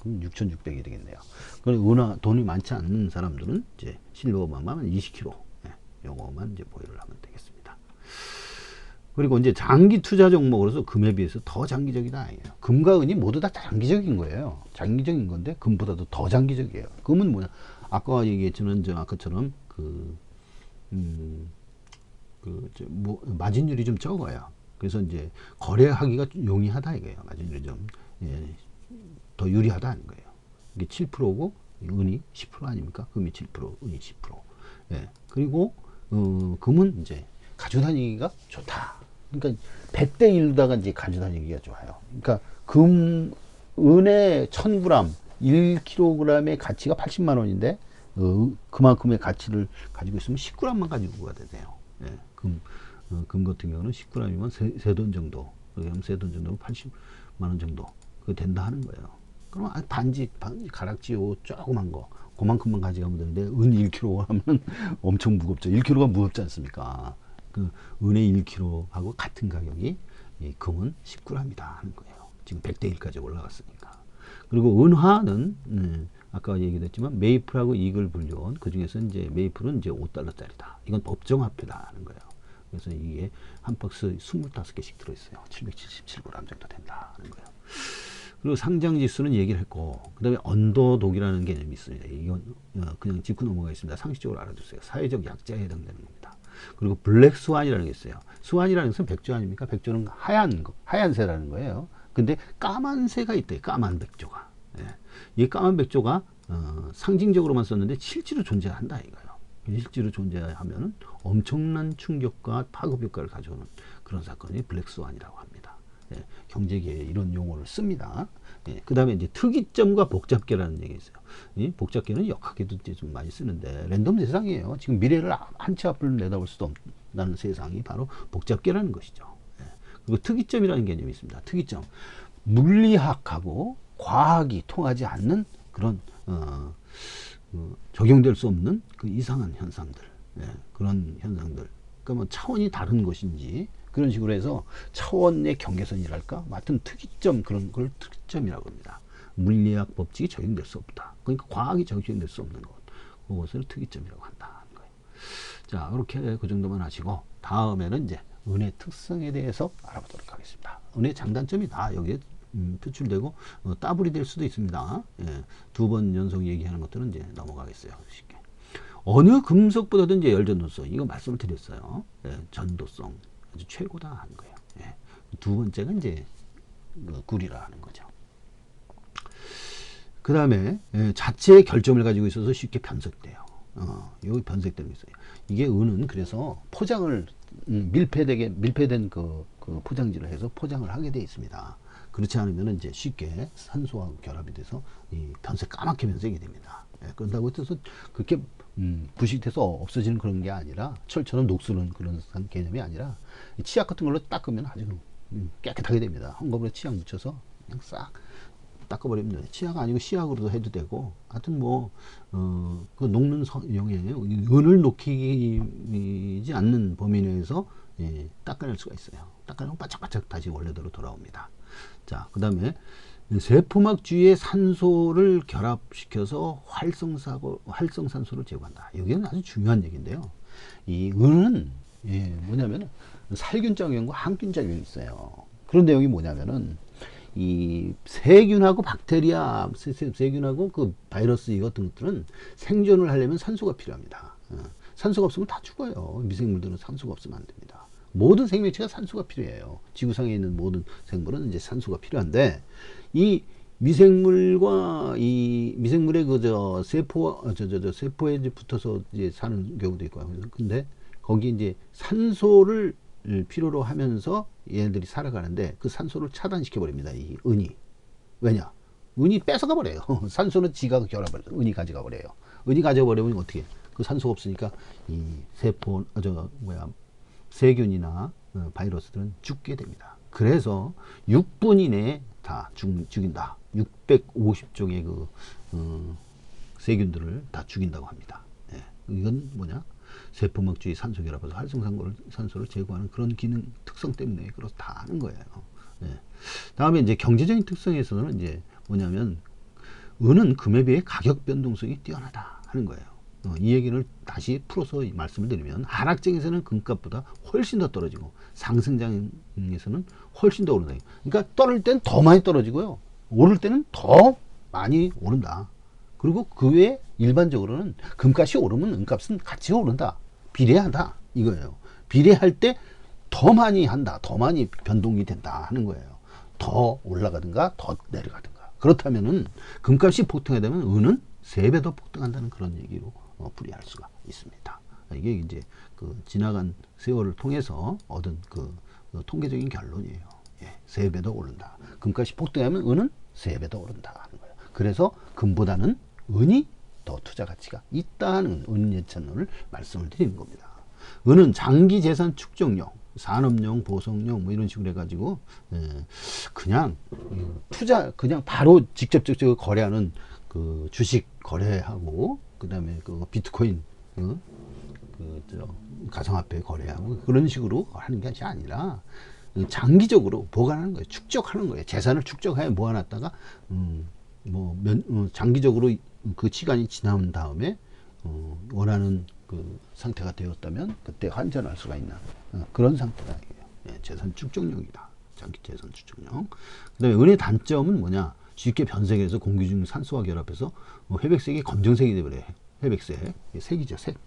그럼 6,600이 되겠네요. 그리고 은화 돈이 많지 않는 사람들은 이제 실버바만 20kg 요거만 이제 보유를 하면 되겠습니다. 그리고 이제 장기 투자 종목으로서 금에 비해서 더 장기적이다 아니에요. 금과 은이 모두 다 장기적인 거예요. 장기적인 건데 금보다도 더 장기적이에요. 금은 뭐냐? 아까 얘기했지만 아까처럼 마진율이 좀 적어요. 그래서 이제 거래하기가 용이하다 이거예요. 마진율이 좀 더 유리하다는 거예요. 이게 7%고 은이 10% 아닙니까? 금이 7%, 은이 10%. 예. 그리고 금은 이제 가지고 다니기가 좋다. 그러니까 100대 1로다가 이제 가지고 다니기가 좋아요. 그러니까 은의 1000g, 1kg의 가치가 80만 원인데 그만큼의 가치를 가지고 있으면 10g만 가지고 가야 되네요. 예. 금 같은 경우는 10g이면 세 돈 정도. 그럼 세 돈 정도면 80만 원 정도. 그거 된다 하는 거예요. 그럼 반지 가락지요 조그만 거 그만큼만 가져가면 되는데 은 1kg 하면 엄청 무겁죠. 1kg가 무겁지 않습니까? 그 은의 1kg하고 같은 가격이 금은 10g이다 하는 거예요. 지금 100대 1까지 올라갔으니까. 그리고 은화는 아까 얘기했지만 메이플하고 이글 불륜 그 중에서 이제 메이플은 이제 $5짜리다. 이건 법정화폐다 하는 거예요. 그래서 이게 한 박스 25개씩 들어있어요. 777g 정도 된다 하는 거예요. 그리고 상장 지수는 얘기를 했고, 그 다음에 언더독이라는 개념이 있습니다. 이건 그냥 짚고 넘어가겠습니다. 상식적으로 알아두세요. 사회적 약자에 해당되는 겁니다. 그리고 블랙 스완이라는 게 있어요. 스완이라는 것은 백조 아닙니까? 백조는 하얀 새라는 거예요. 근데 까만 새가 있대요. 까만 백조가. 예. 이 까만 백조가 상징적으로만 썼는데 실제로 존재한다 이거예요. 실제로 존재하면 엄청난 충격과 파급 효과를 가져오는 그런 사건이 블랙 스완이라고 합니다. 예, 경제계에 이런 용어를 씁니다. 예, 그 다음에 이제 특이점과 복잡계라는 얘기가 있어요. 이 복잡계는 역학계도 좀 많이 쓰는데 랜덤 세상이에요. 지금 미래를 한 치 앞을 내다볼 수도 없는 세상이 바로 복잡계라는 것이죠. 예, 그리고 특이점이라는 개념이 있습니다. 특이점. 물리학하고 과학이 통하지 않는 그런 적용될 수 없는 그 이상한 현상들. 예, 그런 현상들. 그러니까 뭐 차원이 다른 것인지 그런 식으로 해서 차원의 경계선이랄까? 하여튼 특이점, 그런 걸 특이점이라고 합니다. 물리학 법칙이 적용될 수 없다. 그러니까 과학이 적용될 수 없는 것. 그것을 특이점이라고 한다. 거예요. 자, 그렇게 그 정도만 하시고, 다음에는 이제 은의 특성에 대해서 알아보도록 하겠습니다. 은의 장단점이 다 여기에 표출되고, 따블이 될 수도 있습니다. 예, 2번 연속 얘기하는 것들은 이제 넘어가겠어요. 쉽게. 어느 금속보다도 이제 열전도성, 이거 말씀을 드렸어요. 예, 전도성. 아주 최고다 하는 거예요. 예. 두 번째가 이제 구리라 하는 거죠. 그 다음에 자체의 결점을 가지고 있어서 쉽게 변색돼요. 여기 변색되는 게 있어요. 이게 은은 그래서 포장을 밀폐된 그 포장지를 해서 포장을 하게 돼 있습니다. 그렇지 않으면 이제 쉽게 산소하고 결합이 돼서 까맣게 변색이 됩니다. 예. 그런다고 해서 그렇게 부식돼서 없어지는 그런 게 아니라 철처럼 녹슬는 그런 개념이 아니라 치약 같은 걸로 닦으면 아주 깨끗하게 됩니다. 헝겊으로 치약 묻혀서 그냥 싹 닦아버리면 돼요. 치약 아니고 시약으로도 해도 되고 하여튼 그 녹는 용에 은을 녹이지 않는 범위 내에서 닦아낼 수가 있어요. 닦아내면 바짝바짝 다시 원래대로 돌아옵니다. 자, 그 다음에 세포막 주위에 산소를 결합시켜서 활성산소를 제거한다. 이게 아주 중요한 얘기인데요. 이 은은 뭐냐면 살균작용과 항균작용이 있어요. 그런 내용이 뭐냐면은 이 세균하고 박테리아, 세균하고 그 바이러스 이 같은 것들은 생존을 하려면 산소가 필요합니다. 산소가 없으면 다 죽어요. 미생물들은 산소가 없으면 안 됩니다. 모든 생명체가 산소가 필요해요. 지구상에 있는 모든 생물은 이제 산소가 필요한데, 이 미생물과 이 미생물의 그저 세포에 이제 붙어서 이제 사는 경우도 있고, 근데 거기 이제 산소를 필요로 하면서 얘네들이 살아가는데 그 산소를 차단시켜 버립니다. 이 은이. 왜냐? 은이 뺏어가 버려요. 산소는 지가 결합해서 은이 가져가 버려요. 은이 가져가 버리면 어떻게? 그 산소가 없으니까 이 세균이나 바이러스들은 죽게 됩니다. 그래서 6분 이내에 다 죽인다. 650종의 그 세균들을 다 죽인다고 합니다. 예. 이건 뭐냐? 세포막 주위 산소 결합해서 활성산소를 제거하는 그런 기능 특성 때문에 그렇다 하는 거예요. 예. 다음에 이제 경제적인 특성에서는 이제 뭐냐면 은은 금에 비해 가격 변동성이 뛰어나다 하는 거예요. 이 얘기를 다시 풀어서 말씀을 드리면 하락장에서는 금값보다 훨씬 더 떨어지고 상승장에서는 훨씬 더 오른다. 그러니까 떨어질 때는 더 많이 떨어지고요. 오를 때는 더 많이 오른다. 그리고 그 외에 일반적으로는 금값이 오르면 은값은 같이 오른다. 비례한다. 이거예요. 비례할 때 더 많이 한다. 더 많이 변동이 된다 하는 거예요. 더 올라가든가 더 내려가든가. 그렇다면은 금값이 폭등하게 되면 은은 3배 더 폭등한다는 그런 얘기로 풀이할 수가 있습니다. 이게 이제 그 지나간 세월을 통해서 얻은 그 통계적인 결론이에요. 예, 3배 더 오른다. 금값이 폭등하면 은은 3배 더 오른다 하는 거예요. 그래서 금보다는 은이 더 투자 가치가 있다는 은 예찬론을 말씀을 드리는 겁니다. 은은 장기 재산 축적용, 산업용, 보석용 뭐 이런 식으로 해가지고 그냥 투자 그냥 바로 직접적으로 거래하는 그 주식 거래하고 그다음에 그 비트코인 가상화폐 거래하고 그런 식으로 하는 것이 아니라 장기적으로 보관하는 거예요. 축적하는 거예요. 재산을 축적해 모아놨다가 장기적으로 그 시간이 지난 다음에 원하는 그 상태가 되었다면 그때 환전할 수가 있는 그런 상태다. 예, 재산 축적용이다. 장기 재산 축적용. 그다음에 은의 단점은 뭐냐? 쉽게 변색해서 공기 중 산소와 결합해서 회백색이 검정색이 되버려요. 회백색. 색이죠, 색.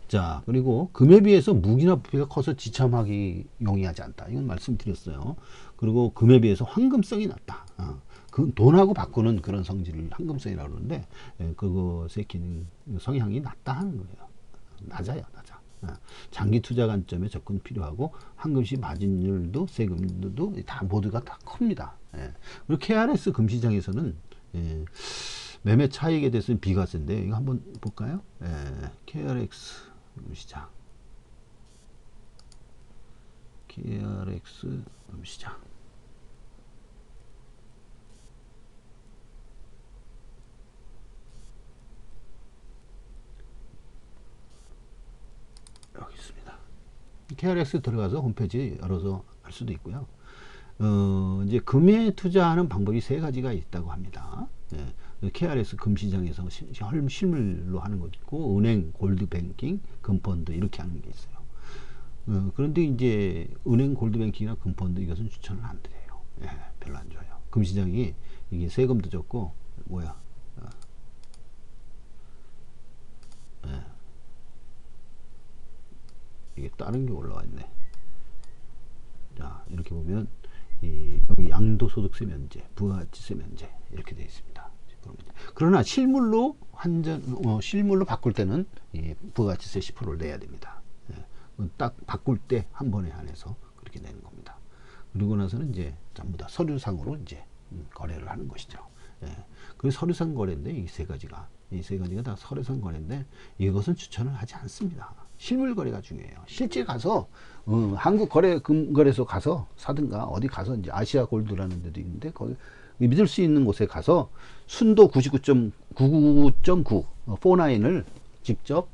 자, 그리고 금에 비해서 무기나 부피가 커서 지참하기 용이하지 않다. 이건 말씀드렸어요. 그리고 금에 비해서 황금성이 낮다. 그 돈하고 바꾸는 그런 성질을 황금성이라고 그러는데 그것의 기능 성향이 낮다 하는 거예요. 낮아요, 낮아. 장기 투자 관점에 접근 필요하고 황금시 마진율도 세금도 다 모두가 다 큽니다. 그리고 KRS 금시장에서는 매매 차익에 대해서는 비과세인데 이거 한번 볼까요? KRX 금시장, KRX 금시장. 여기 있습니다. KRX 들어가서 홈페이지 열어서 할 수도 있고요. 이제 금에 투자하는 방법이 3가지가 있다고 합니다. KRS 금시장에서 실물로 하는 것도 있고, 은행, 골드뱅킹, 금펀드 이렇게 하는 게 있어요. 그런데 이제 은행, 골드뱅킹이나 금펀드 이것은 추천을 안 드려요. 별로 안 좋아요. 금시장이 이게 세금도 적고 이게 다른 게 올라와 있네. 자, 이렇게 보면 여기 양도소득세 면제, 부가가치세 면제 이렇게 되어 있습니다. 그러나 실물로 실물로 바꿀 때는 부가가치세 10%를 내야 됩니다. 딱 바꿀 때 한 번에 한해서 그렇게 내는 겁니다. 그리고 나서는 이제 전부 다 서류상으로 이제 거래를 하는 것이죠. 그 서류상 거래인데 이 세 가지가 다 서류상 거래인데 이것은 추천을 하지 않습니다. 실물 거래가 중요해요. 실제 가서 한국 금거래소 가서 사든가 어디 가서 이제 아시아 골드라는 데도 있는데 거기 믿을 수 있는 곳에 가서 순도 99.99.9 49을 직접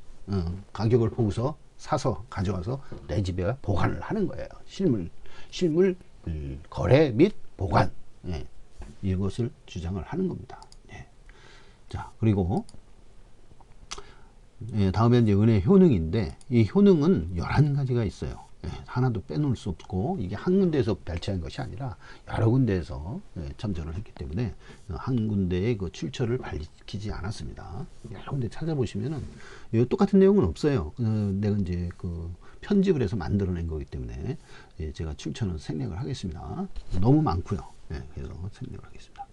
가격을 보고서 사서 가져와서 내 집에 보관을 하는 거예요. 실물 거래 및 보관, 예, 이것을 주장을 하는 겁니다. 예. 자, 그리고 예, 다음에 이제 은혜 효능인데, 이 효능은 11가지가 있어요. 예, 하나도 빼놓을 수 없고, 이게 한 군데에서 발췌한 것이 아니라 여러 군데에서 첨언을 했기 때문에 한 군데의 그 출처를 밝히지 않았습니다. 여러 군데 찾아보시면은 똑같은 내용은 없어요. 내가 이제 그 편집을 해서 만들어낸 거기 때문에 제가 출처는 생략을 하겠습니다. 너무 많고요. 그래서 생략을 하겠습니다.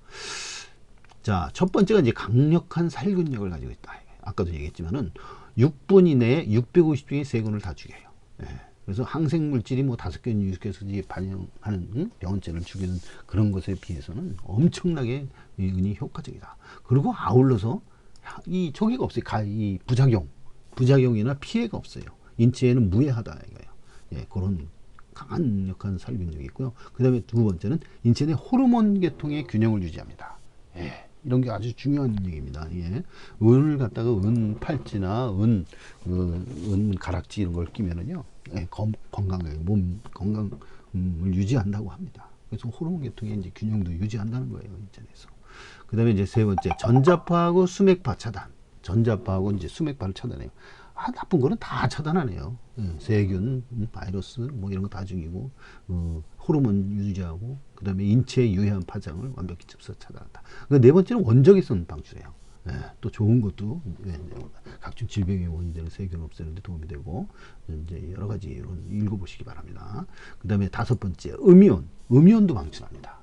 자, 첫 번째가 이제 강력한 살균력을 가지고 있다. 아까도 얘기했지만은 6분 이내에 650종의 세균을 다 죽여요. 그래서 항생물질이 뭐 5개, 6개씩 반영하는 병원체를 죽이는 그런 것에 비해서는 엄청나게 은이 효과적이다. 그리고 아울러서 이 저기가 없어요. 이 부작용이나 피해가 없어요. 인체에는 무해하다 이거예요. 예, 그런 강력한 살균력이 있고요. 그 다음에 두 번째는 인체 내 호르몬 계통의 균형을 유지합니다. 예, 이런 게 아주 중요한 얘기입니다. 예. 은을 갖다가 은 팔찌나 은 가락지 이런 걸 끼면은요, 예, 건강하게 몸 건강을 유지한다고 합니다. 그래서 호르몬 계통의 이제 균형도 유지한다는 거예요, 인체에서. 그 다음에 이제 세 번째, 전자파하고 수맥파 차단. 전자파하고 이제 수맥파를 차단해요. 나쁜 거는 다 차단하네요. 세균, 바이러스, 뭐 이런 거 다 죽이고, 호르몬 유지하고, 그 다음에 인체에 유해한 파장을 완벽히 차단한다. 그러니까 네 번째는 원적외선 방출이에요. 또 좋은 것도, 각종 질병의 원인 되는 세균 없애는 데 도움이 되고, 이제 여러 가지 이론 읽어보시기 바랍니다. 그 다음에 다섯 번째, 음이온도 방출합니다.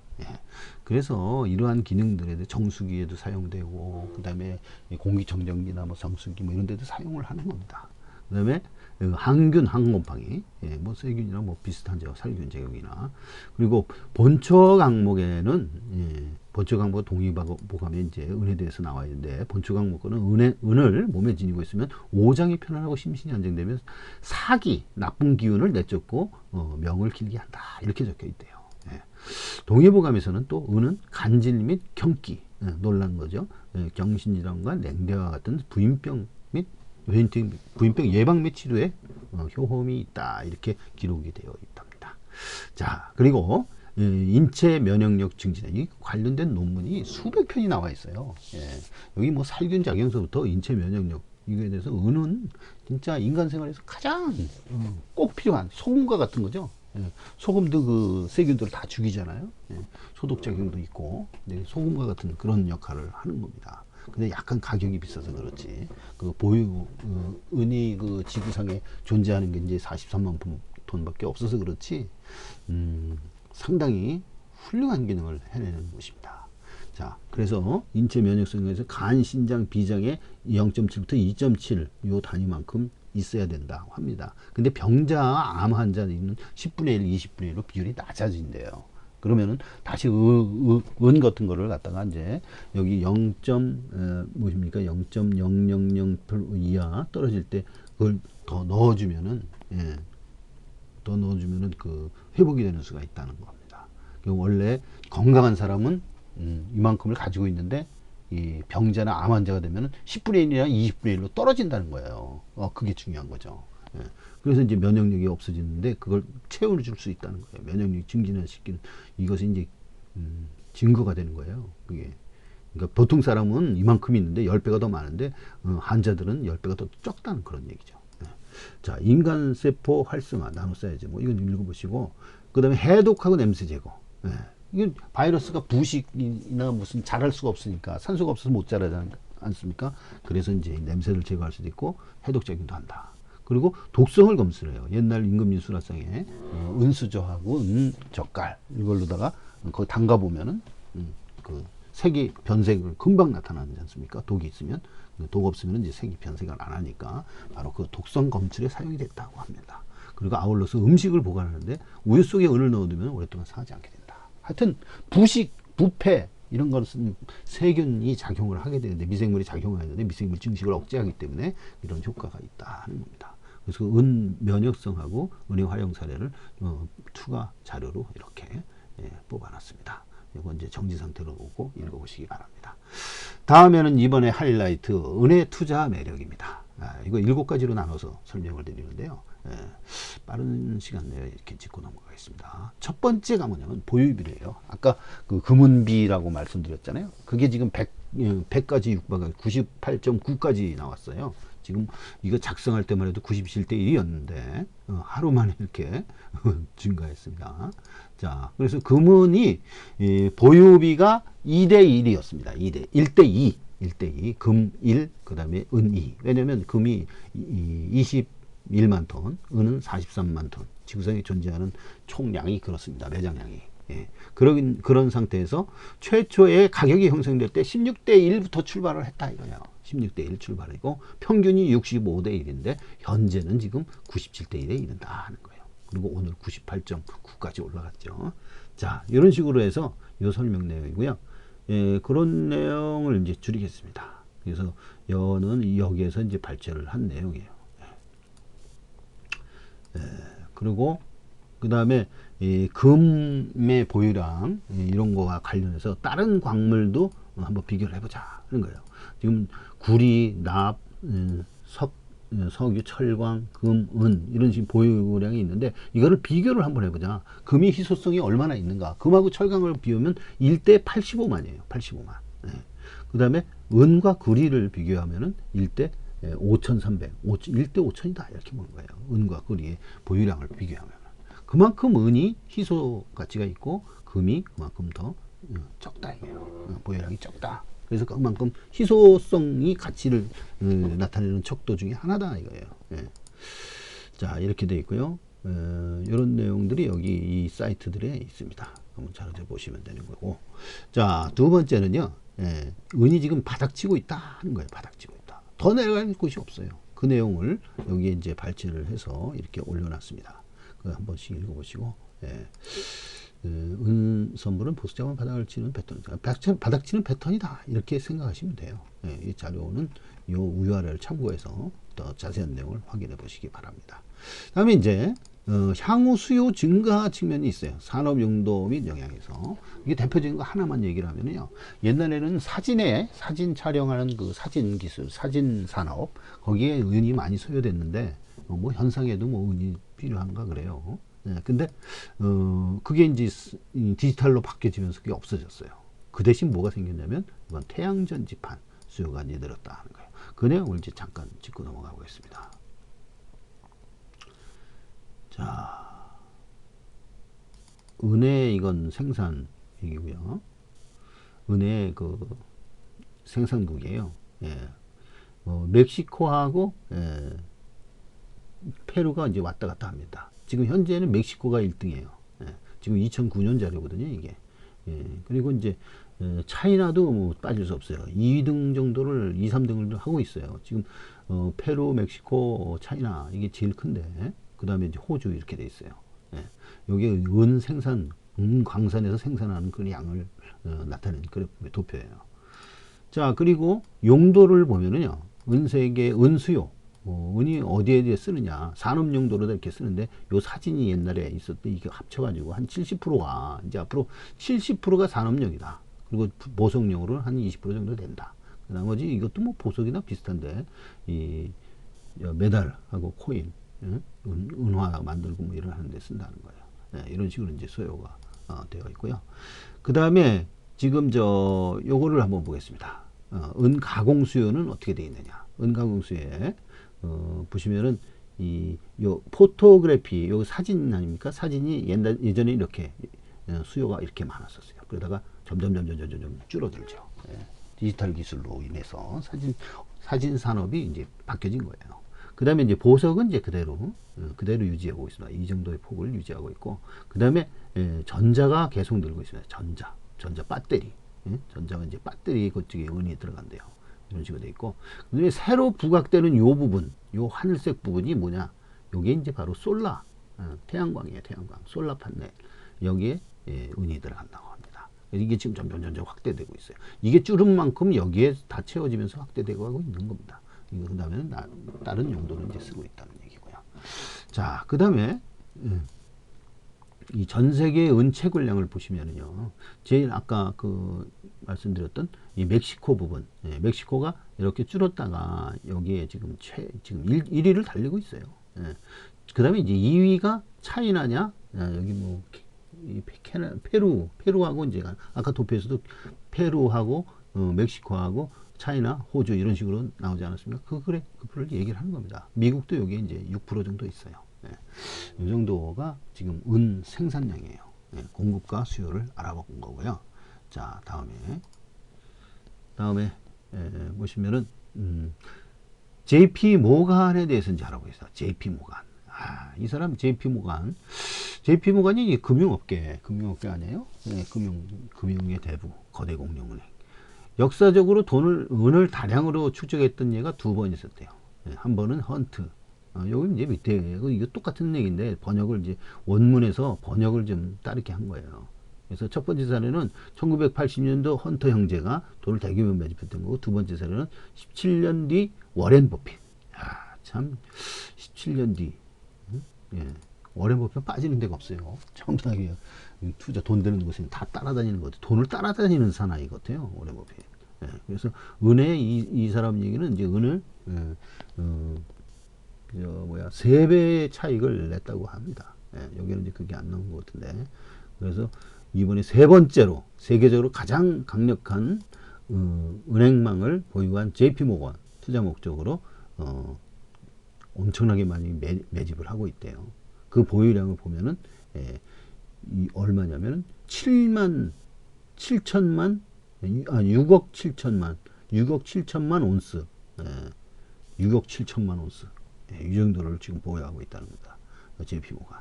그래서 이러한 기능들에 대해 정수기에도 사용되고, 그 다음에 공기청정기나 뭐 정수기 뭐 이런 데도 사용을 하는 겁니다. 그 다음에 항균, 항곰팡이, 뭐 세균이나 뭐 비슷한 살균 제거기나, 그리고 본초 강목에는 본초 강목 동의보감에 이제 은에 대해서 나와 있는데, 본초 강목은 은을 몸에 지니고 있으면 오장이 편안하고 심신이 안정되면 사기, 나쁜 기운을 내쫓고 명을 길게 한다, 이렇게 적혀 있대요. 동의보감에서는 또 은은 간질 및 경기, 놀란 거죠. 경신질환과 냉대와 같은 부인병 예방 및 치료에 효험이 있다, 이렇게 기록이 되어 있답니다. 자, 그리고 인체 면역력 증진에 관련된 논문이 수백 편이 나와 있어요. 여기 뭐 살균 작용서부터 인체 면역력, 이거에 대해서 은은 진짜 인간 생활에서 가장 꼭 필요한 소금과 같은 거죠. 소금도 그 세균들을 다 죽이잖아요. 소독 작용도 있고, 소금과 같은 그런 역할을 하는 겁니다. 근데 약간 가격이 비싸서 그렇지. 그 은이 그 지구상에 존재하는 게 이제 43만 톤밖에 없어서 그렇지, 상당히 훌륭한 기능을 해내는 것입니다. 자, 그래서 인체 면역성에서 간, 신장, 비장의 0.7부터 2.7 요 단위만큼 있어야 된다고 합니다. 근데 병자, 암 환자는 10분의 1, 20분의 1로 비율이 낮아진대요. 그러면은 다시 은 같은 거를 갖다가 이제 여기 0.000% 이하 떨어질 때 그걸 더 넣어주면은, 그 회복이 되는 수가 있다는 겁니다. 원래 건강한 사람은 이만큼을 가지고 있는데, 이 병자나 암 환자가 되면 10분의 1이나 20분의 1로 떨어진다는 거예요. 그게 중요한 거죠. 그래서 이제 면역력이 없어지는데 그걸 채워줄 수 있다는 거예요. 면역력 증진을 시키는, 이것이 이제 증거가 되는 거예요. 그게. 그러니까 보통 사람은 이만큼 있는데 10배가 더 많은데, 환자들은 10배가 더 적다는 그런 얘기죠. 자, 인간세포 활성화, 나노사이즈, 뭐 이건 읽어보시고, 그 다음에 해독하고 냄새 제거. 이게 바이러스가 부식이나 무슨 자랄 수가 없으니까, 산소가 없어서 못 자라지 않습니까? 그래서 이제 냄새를 제거할 수도 있고, 해독작용도 한다. 그리고 독성을 검수해요. 옛날 임금민수라상에 은수저하고 은젓갈 이걸로다가 거기 담가 보면은 그 색이 변색을 금방 나타나지 않습니까? 독이 있으면. 독 없으면 이제 색이 변색을 안 하니까 바로 그 독성 검출에 사용이 됐다고 합니다. 그리고 아울러서 음식을 보관하는데 우유 속에 은을 넣어두면 오랫동안 상하지 않게 된다. 하여튼 부식, 부패 이런 것은 세균이 작용을 하게 되는데, 미생물이 작용하는데 미생물 증식을 억제하기 때문에 이런 효과가 있다 하는 겁니다. 그래서 은 면역성하고 은의 활용 사례를 추가 자료로 이렇게 뽑아놨습니다. 이거 이제 정지 상태로 놓고 읽어보시기 바랍니다. 다음에는 이번에 하이라이트 은혜 투자 매력입니다. 이거 7가지로 나눠서 설명을 드리는데요. 빠른 시간 내에 이렇게 짚고 넘어가겠습니다. 첫 번째가 뭐냐면 보유비래요. 아까 그 금은비라고 말씀드렸잖아요. 그게 지금 100까지 육박을 98.9까지 나왔어요. 지금 이거 작성할 때만 해도 97대 1이었는데 하루 만에 이렇게 증가했습니다. 자, 그래서 금은이 보유비가 2대 1이었습니다. 1대 2. 1대 2. 금 1, 그 다음에 은 2. 왜냐면 금이 21만 톤, 은은 43만 톤. 지구상에 존재하는 총량이 그렇습니다. 매장량이. 예. 그런 상태에서 최초의 가격이 형성될 때 16대 1부터 출발을 했다 이거예요. 16대 1 출발이고 평균이 65대 1인데 현재는 지금 97대 1에 이른다 하는 거예요. 그리고 오늘 98.9까지 올라갔죠. 자, 이런 식으로 해서 이 설명 내용이고요. 예, 그런 내용을 이제 줄이겠습니다. 그래서 여는 여기에서 이제 발췌를 한 내용이에요. 예, 그리고 그 다음에 이 금의 보유량 이런 거와 관련해서 다른 광물도 한번 비교를 해보자 하는 거예요. 지금 구리, 납, 석유, 철광, 금, 은 이런 식의 보유량이 있는데 이거를 비교를 한번 해보자. 금이 희소성이 얼마나 있는가. 금하고 철강을 비우면 1대 85만이에요. 85만. 네. 그 다음에 은과 구리를 비교하면은 1대 5,300, 1대 5천이다 이렇게 보는 거예요. 은과 구리의 보유량을 비교하면 그만큼 은이 희소 가치가 있고 금이 그만큼 더 적다 이게요. 보유량이 적다. 그래서 그만큼 희소성이 가치를 나타내는 척도 중에 하나다 이거예요. 예. 자, 이렇게 돼 있고요. 이런 내용들이 여기 이 사이트들에 있습니다. 한번 찾아 보시면 되는 거고. 자, 두 번째는요. 은이 지금 바닥치고 있다 하는 거예요. 바닥치고 있다. 더 내려갈 곳이 없어요. 그 내용을 여기에 이제 발췌를 해서 이렇게 올려놨습니다. 한 번씩 읽어보시고. 은 선물은 보수자만 바닥을 치는 패턴, 바닥치는 패턴이다 이렇게 생각하시면 돼요. 이 자료는 요 URL을 참고해서 더 자세한 내용을 확인해 보시기 바랍니다. 다음에 이제 향후 수요 증가 측면이 있어요. 산업 용도 및 영향에서 이게 대표적인 거 하나만 얘기를 하면요. 옛날에는 사진 촬영하는 그 사진 기술, 사진 산업 거기에 은이 많이 소요됐는데 뭐 현상에도 뭐 은이 필요한가 그래요. 네, 근데 그게 이제 디지털로 바뀌어지면서 그게 없어졌어요. 그 대신 뭐가 생겼냐면 이건 태양 전지판 수요가 이제 늘었다 하는 거예요. 그 내용을 이제 잠깐 짚고 넘어가보겠습니다. 자, 은혜 이건 생산이고요. 은혜 그 생산국이에요. 예. 멕시코하고 페루가 이제 왔다 갔다 합니다. 지금 현재는 멕시코가 1등이에요. 예, 지금 2009년 자료거든요, 이게. 예, 그리고 이제 차이나도 뭐 빠질 수 없어요. 2등 정도를 2, 3등을 하고 있어요. 지금 페루, 멕시코, 차이나 이게 제일 큰데 그 다음에 이제 호주 이렇게 돼 있어요. 예, 여기 은 생산, 광산에서 생산하는 그 양을 나타내는 그런 도표예요. 자, 그리고 용도를 보면은요, 은세계 은수요. 은이 어디에 쓰느냐 산업 용도로 이렇게 쓰는데 요 사진이 옛날에 있었던 이게 합쳐가지고 한 70%가 이제 앞으로 70%가 산업용이다. 그리고 보석용으로는 한 20% 정도 된다. 나머지 이것도 뭐 보석이나 비슷한데 이 메달하고 코인, 은화 만들고 뭐 이런 하는데 쓴다는 거예요. 네, 이런 식으로 이제 소요가 되어 있고요. 그 다음에 지금 요거를 한번 보겠습니다. 은 가공 수요는 어떻게 되어 있느냐? 은 가공 수요에 보시면은 요 포토그래피 요 사진 아닙니까? 사진이 예전에 이렇게 수요가 이렇게 많았었어요. 그러다가 점점 줄어들죠. 예. 디지털 기술로 인해서 사진 산업이 이제 바뀌어진 거예요. 그 다음에 이제 보석은 이제 그대로 유지하고 있습니다. 이 정도의 폭을 유지하고 있고, 그 다음에 전자가 계속 늘고 있습니다. 전자 배터리. 전자가 이제 배터리 그쪽에 은이 들어간대요. 이런 식으로 돼 있고, 그다음에 새로 부각되는 요 부분, 요 하늘색 부분이 뭐냐? 요게 이제 바로 솔라, 태양광이에요. 태양광, 솔라 판넬. 여기에 은이 들어간다고 합니다. 이게 지금 점점 확대되고 있어요. 이게 줄은 만큼 여기에 다 채워지면서 확대되고 하고 있는 겁니다. 그 다음에는 다른 용도로 이제 쓰고 있다는 얘기고요. 자, 그 다음에 이 전 세계의 은 채굴량을 보시면은요, 제일 아까 그 말씀드렸던 이 멕시코 부분, 예, 멕시코가 이렇게 줄었다가 여기에 지금 1위를 달리고 있어요. 예. 그 다음에 이제 2위가 차이나냐, 여기 뭐, 페루하고 이제 아까 도표에서도 페루하고 멕시코하고 차이나, 호주 이런 식으로 나오지 않았습니까? 그거를 얘기를 하는 겁니다. 미국도 여기에 이제 6% 정도 있어요. 예. 이 정도가 지금 은 생산량이에요. 예. 공급과 수요를 알아본 거고요. 자, 다음에 보시면은 JP 모간에 대해서 이제 알아보겠습니다. JP 모간. 이 사람 JP 모간이 금융업계 아니에요? 네, 금융의 대부, 거대 공룡은행. 역사적으로 은을 다량으로 축적했던 예가 2번 있었대요. 네, 한 번은 헌트. 여기 이제 밑에, 이거 똑같은 얘기인데, 이제 원문에서 번역을 좀 다르게 한 거예요. 그래서 첫 번째 사례는 1980년도 헌터 형제가 돈을 대규모 매집했던 거고, 두 번째 사례는 17년 뒤 워렌 버핏. 참, 17년 뒤. 예. 워렌 버핏 빠지는 데가 없어요. 처음 투자 돈 되는 곳은 다 따라다니는 것 같아요. 돈을 따라다니는 사나이 같아요. 워렌 버핏. 예. 그래서 은의 이 사람 얘기는 이제 은을 3배의 차익을 냈다고 합니다. 예. 여기는 이제 그게 안 나온 것 같은데. 그래서 이번에 세 번째로 세계적으로 가장 강력한 은행망을 보유한 JP모건 투자 목적으로 엄청나게 많이 매집을 하고 있대요. 그 보유량을 보면은 얼마냐면은 6억 7천만 온스, 6억 7천만 온스, 이 정도를 지금 보유하고 있다는 겁니다. JP모건.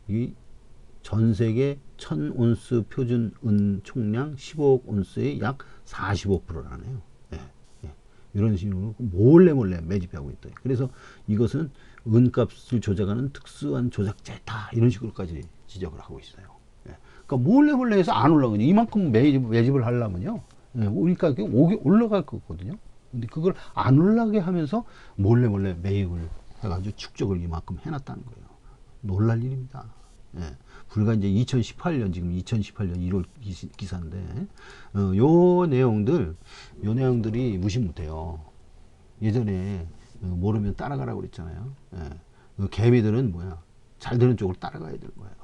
이 전 세계 1000온스 표준 은 총량 15억 온스의 약 45%라네요. 이런 식으로 몰래 매집하고 있다. 그래서 이것은 은값을 조작하는 특수한 조작제다. 이런 식으로까지 지적을 하고 있어요. 그러니까 몰래 해서 안 올라가거든요. 이만큼 매집을 하려면요. 그러니까 올라갈 거거든요. 근데 그걸 안 올라가게 하면서 몰래 매입을 해가지고 축적을 이만큼 해놨다는 거예요. 놀랄 일입니다. 불과 이제 2018년 1월 기사인데, 요 내용들이 무시 못해요. 예전에 모르면 따라가라고 그랬잖아요. 개미들은 잘 되는 쪽으로 따라가야 되는 거예요.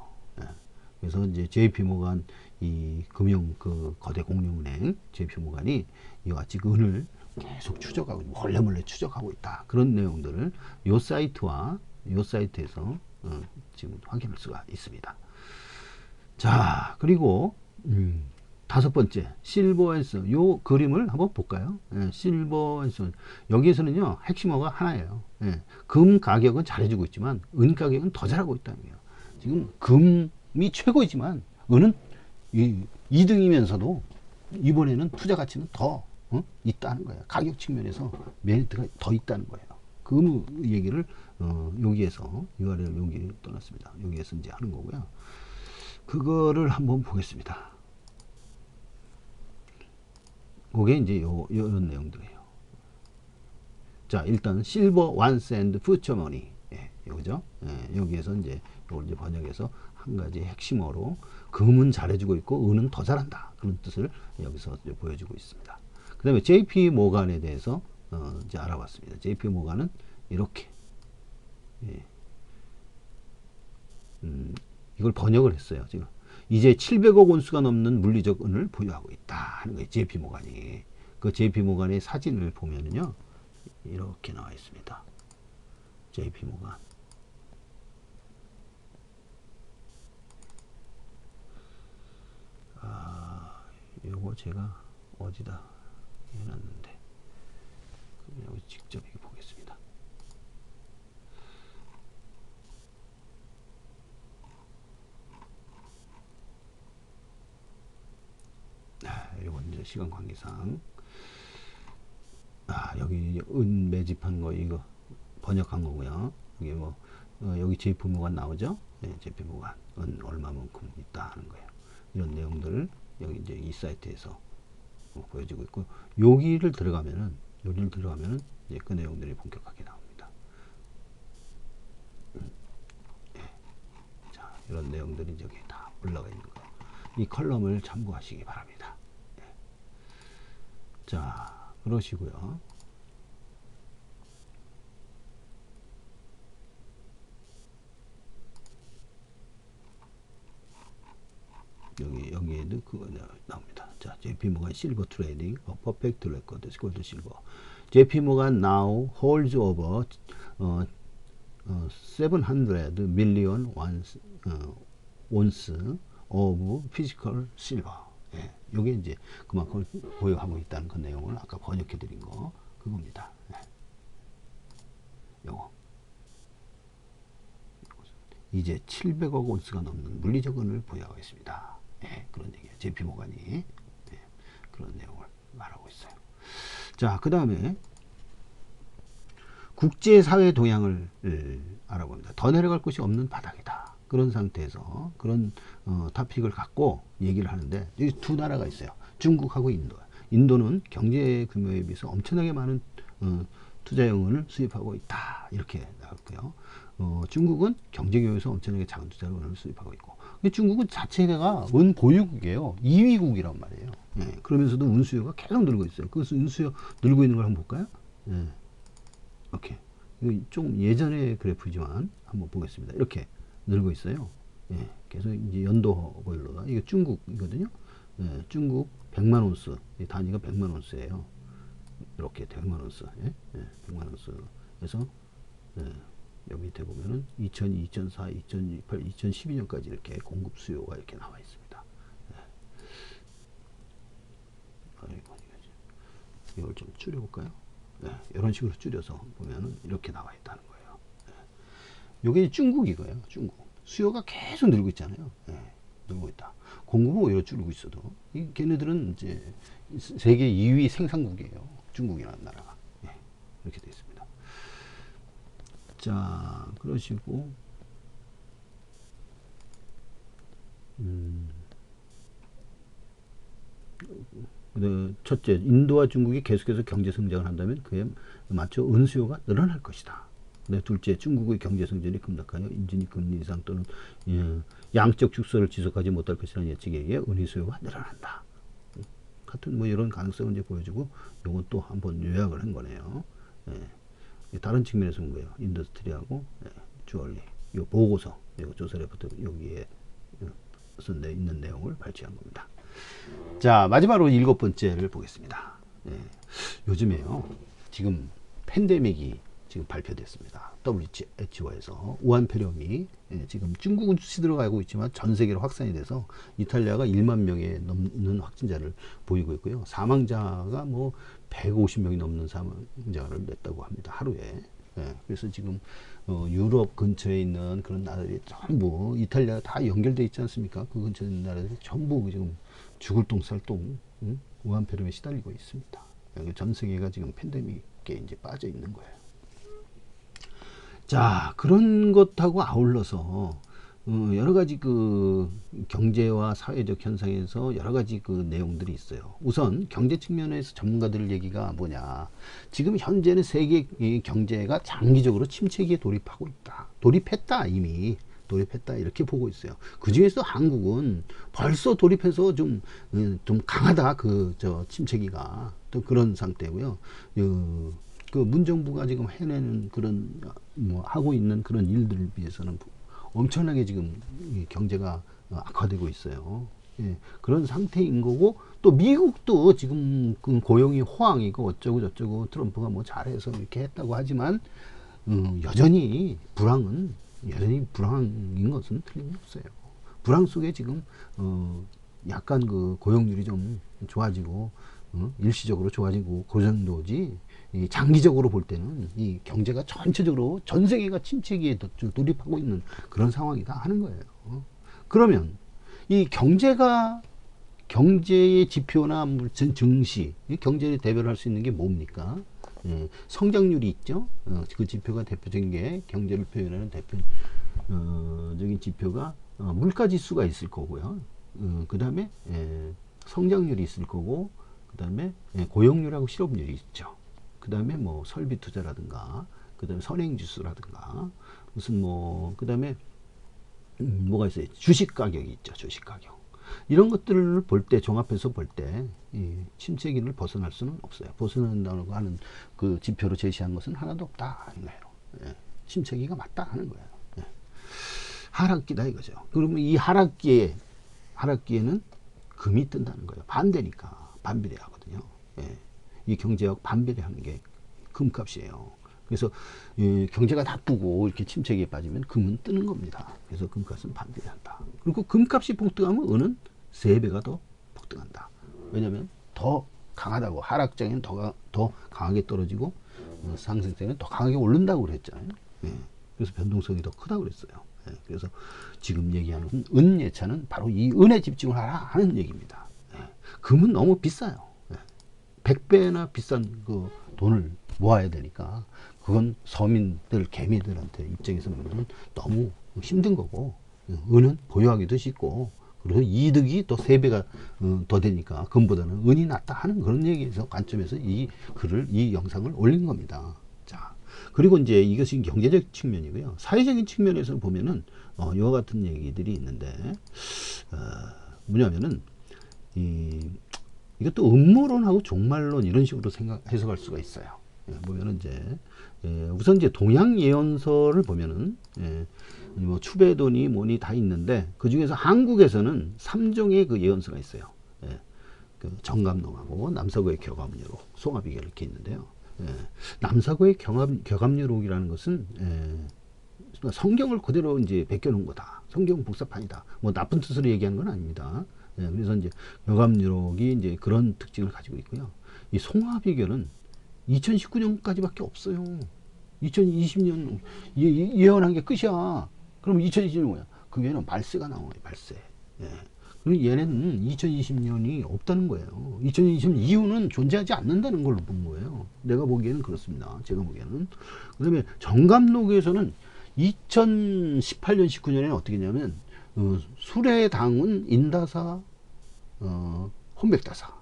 그래서 이제 JP모간 이 금융 그 거대 공룡은행 JP모간이 이와 같이 은을 계속 추적하고 몰래 추적하고 있다. 그런 내용들을 요 사이트에서 지금 확인할 수가 있습니다. 자, 그리고 5번째 실버앤슨, 요 그림을 한번 볼까요? 실버앤슨, 여기에서는요 핵심어가 하나예요. 금 가격은 잘해주고 있지만 은 가격은 더 잘하고 있다는 거예요. 지금 금이 최고이지만 은은 2등이면서도 이번에는 투자 가치는 더 있다는 거예요. 가격 측면에서 메리트가 더 있다는 거예요. 그 얘기를 여기에서 URL 여기 떠났습니다. 여기에서 이제 하는 거고요. 그거를 한번 보겠습니다. 그게 이제 이런 내용들이에요. 자, 일단 실버 완스 앤드 퓨처 머니, 이거죠. 여기에서 이제 이걸 이제 번역해서 한 가지 핵심어로 금은 잘해주고 있고 은은 더 잘한다, 그런 뜻을 여기서 이제 보여주고 있습니다. 그 다음에 JP 모간에 대해서 이제 알아봤습니다. JP 모간은 이렇게 이걸 번역을 했어요. 지금 이제 700억 온수가 넘는 물리적 은을 보유하고 있다 하는 거예요. JP 모간이. 그 JP 모간의 사진을 보면은요 이렇게 나와 있습니다. JP 모간. 요거 제가 어디다 해놨는데 여기 직접 이거 보겠습니다. 이건 이제 시간 관계상 여기 은 매집한 거 이거 번역한 거고요. 이게 여기 JP 모간 나오죠? JP 모간 은 얼마만큼 있다 하는 거예요. 이런 내용들을 여기 이제 이 사이트에서 보여주고 있고, 여기를 들어가면은 이제 그 내용들이 본격하게 나옵니다. 내용들이 저기 다 올라가 있는 거. 이 컬럼을 참고하시기 바랍니다. 예. 자, 그러시고요. 여기에도 그거 나옵니다. 자, JP 모간 실버 트레이딩, 퍼펙트 레코드, 골드 실버. JP 모간 now holds over 700 million once of physical silver. 예, 요게 이제 그만큼 보유하고 있다는 그 내용을 아까 번역해 드린 거 그겁니다. 예. 요거 이제 700억 온스가 넘는 물리적 은을 보유하고 있습니다. 예, 그런 얘기예요. JP 모간이 예, 그런 내용을 말하고 있어요. 자, 그 다음에 국제사회 동향을 알아봅니다. 더 내려갈 곳이 없는 바닥이다. 그런 상태에서 그런 토픽을 갖고 얘기를 하는데 여기 두 나라가 있어요. 중국하고 인도. 인도는 경제 규모에 비해서 엄청나게 많은 투자형을 수입하고 있다. 이렇게 나왔고요. 중국은 경제 규모에서 엄청나게 작은 투자형을 수입하고 있고. 중국은 자체가 은 보유국이에요. 2위국이란 말이에요. 예, 그러면서도 운수요가 계속 늘고 있어요. 그 운수요 늘고 있는 걸 한번 볼까요? 예. 이렇게 좀 예전의 그래프지만 한번 보겠습니다. 이렇게 늘고 있어요. 예, 계속 이제 연도 보일러다. 이게 중국이거든요. 예, 중국 100만 온스 단위가 100만 온스예요. 이렇게 100만 온스, 예? 예, 100만 온스. 그래서 예, 여기 밑에 보면은 2002, 2004, 2008, 2012년까지 이렇게 공급 수요가 이렇게 나와 있습니다. 예. 아이고, 이걸 좀 줄여볼까요? 네, 이런 식으로 줄여서 보면은 이렇게 나와 있다는 거예요. 네. 이게 중국이고요. 중국 수요가 계속 늘고 있잖아요. 네, 늘고 있다. 공급은 오히려 줄고 있어도 걔네들은 이제 세계 2위 생산국이에요. 중국이라는 나라가. 네, 이렇게 되어 있습니다. 자, 그러시고 첫째, 인도와 중국이 계속해서 경제 성장을 한다면 그에 맞춰 은수요가 늘어날 것이다. 둘째, 중국의 경제 성장이 급락하여 임진이 금리 인상 또는 양적 축소를 지속하지 못할 것이라는 예측에 의해 은의 수요가 늘어난다. 같은 뭐 이런 가능성을 이제 보여주고 요건 또 한번 요약을 한 거네요. 예. 다른 측면에서 본 거예요. 인더스트리하고 주얼리. 요 보고서, 요 조사 레포트 여기에 있는 내용을 발췌한 겁니다. 자, 마지막으로 7번째를 보겠습니다. 예, 요즘에요, 지금 팬데믹이 지금 발표됐습니다. WHO에서 우한폐렴이 지금 중국은 수치 들어가고 있지만 전 세계로 확산이 돼서 이탈리아가 1만 명에 넘는 확진자를 보이고 있고요. 사망자가 뭐 150명이 넘는 사망자를 냈다고 합니다. 하루에. 예, 그래서 지금 유럽 근처에 있는 그런 나라들이 전부 이탈리아 다 연결돼 있지 않습니까? 그 근처에 있는 나라들이 전부 지금 죽을 똥살똥 우한폐렴에 시달리고 있습니다. 전 세계가 지금 팬데믹에 이제 빠져 있는 거예요. 자, 그런 것하고 아울러서 여러 가지 그 경제와 사회적 현상에서 여러 가지 그 내용들이 있어요. 우선 경제 측면에서 전문가들 얘기가 뭐냐. 지금 현재는 세계 경제가 장기적으로 침체기에 돌입하고 있다. 돌입했다, 이미. 돌입했다, 이렇게 보고 있어요. 그 중에서 한국은 벌써 돌입해서 좀 강하다, 침체기가. 또 그런 상태고요. 그 문정부가 지금 해내는 그런, 하고 있는 그런 일들을 비해서는 엄청나게 지금 경제가 악화되고 있어요. 예, 그런 상태인 거고, 또 미국도 지금 그 고용이 호황이고 어쩌고 저쩌고 트럼프가 뭐 잘해서 이렇게 했다고 하지만 여전히 불황인 것은 틀림없어요. 불황 속에 지금 약간 그 고용률이 좀 좋아지고 일시적으로 좋아지고 그 정도지, 장기적으로 볼 때는 이 경제가 전체적으로 전 세계가 침체기에 돌입하고 있는 그런 상황이다 하는 거예요. 그러면 이 경제의 지표나 증시, 경제를 대별할 수 있는 게 뭡니까? 성장률이 있죠. 그 지표가 대표적인 게 경제를 표현하는 대표적인 지표가 물가 지수가 있을 거고요. 그 다음에 성장률이 있을 거고, 그 다음에 고용률하고 실업률이 있죠. 그 다음에 뭐 설비 투자라든가, 그 다음에 선행 지수라든가, 무슨 뭐, 그 다음에 뭐가 있어요? 주식 가격이 있죠. 주식 가격. 이런 것들을 볼 때, 종합해서 볼 때, 이 침체기를 벗어날 수는 없어요. 벗어난다고 하는 그 지표로 제시한 것은 하나도 없다 하는 거예요. 예. 침체기가 맞다 하는 거예요. 예. 하락기다 이거죠. 그러면 이 하락기에는 금이 뜬다는 거예요. 반대니까 반비례하거든요. 예. 이 경제학 반비례하는 게 금값이에요. 그래서 경제가 나쁘고 이렇게 침체기에 빠지면 금은 뜨는 겁니다. 그래서 금값은 반비례한다. 그리고 금값이 폭등하면 은은 3배가 더 폭등한다. 왜냐하면 더 강하다고, 하락장에는 더 강하게 떨어지고 상승장에는 더 강하게 오른다고 그랬잖아요. 예. 그래서 변동성이 더 크다고 그랬어요. 예. 그래서 지금 얘기하는 은 예차는 바로 이 은에 집중을 하라 하는 얘기입니다. 예. 금은 너무 비싸요. 예. 100배나 비싼 그 돈을 모아야 되니까 그건 서민들, 개미들한테 입장에서 보면 너무 힘든 거고, 은은 보유하기도 쉽고, 그래서 이득이 또 3배가 더 되니까 금보다는 은이 낫다 하는 그런 얘기에서 관점에서 이 글을, 이 영상을 올린 겁니다. 자, 그리고 이제 이것이 경제적 측면이고요. 사회적인 측면에서 보면은 이와 같은 얘기들이 있는데, 뭐냐면은 이것도 음모론하고 종말론 이런 식으로 해석할 수가 있어요. 보면은 이제 우선 이제 동양 예언서를 보면은 뭐 추배도니 뭐니 다 있는데 그 중에서 한국에서는 3종의 그 예언서가 있어요. 그 정감록하고 남서구의 격암유록, 송화비결 이렇게 있는데요. 남서구의 격암유록이라는 것은 성경을 그대로 이제 베껴놓은 거다. 성경 복사판이다. 뭐 나쁜 뜻으로 얘기하는 건 아닙니다. 그래서 이제 격암유록이 이제 그런 특징을 가지고 있고요. 이 송화비결은 2019년까지밖에 없어요. 2020년 예언한 게 끝이야. 그럼 2020년 뭐야? 그 외에는 말세가 나와요. 말세. 예. 그리고 얘네는 2020년이 없다는 거예요. 2020년 이후는 존재하지 않는다는 걸로 본 거예요. 내가 보기에는 그렇습니다. 제가 보기에는. 그 다음에 정감록에서는 2018년, 19년에는 어떻게 했냐면 술해당은 인다사, 혼백다사.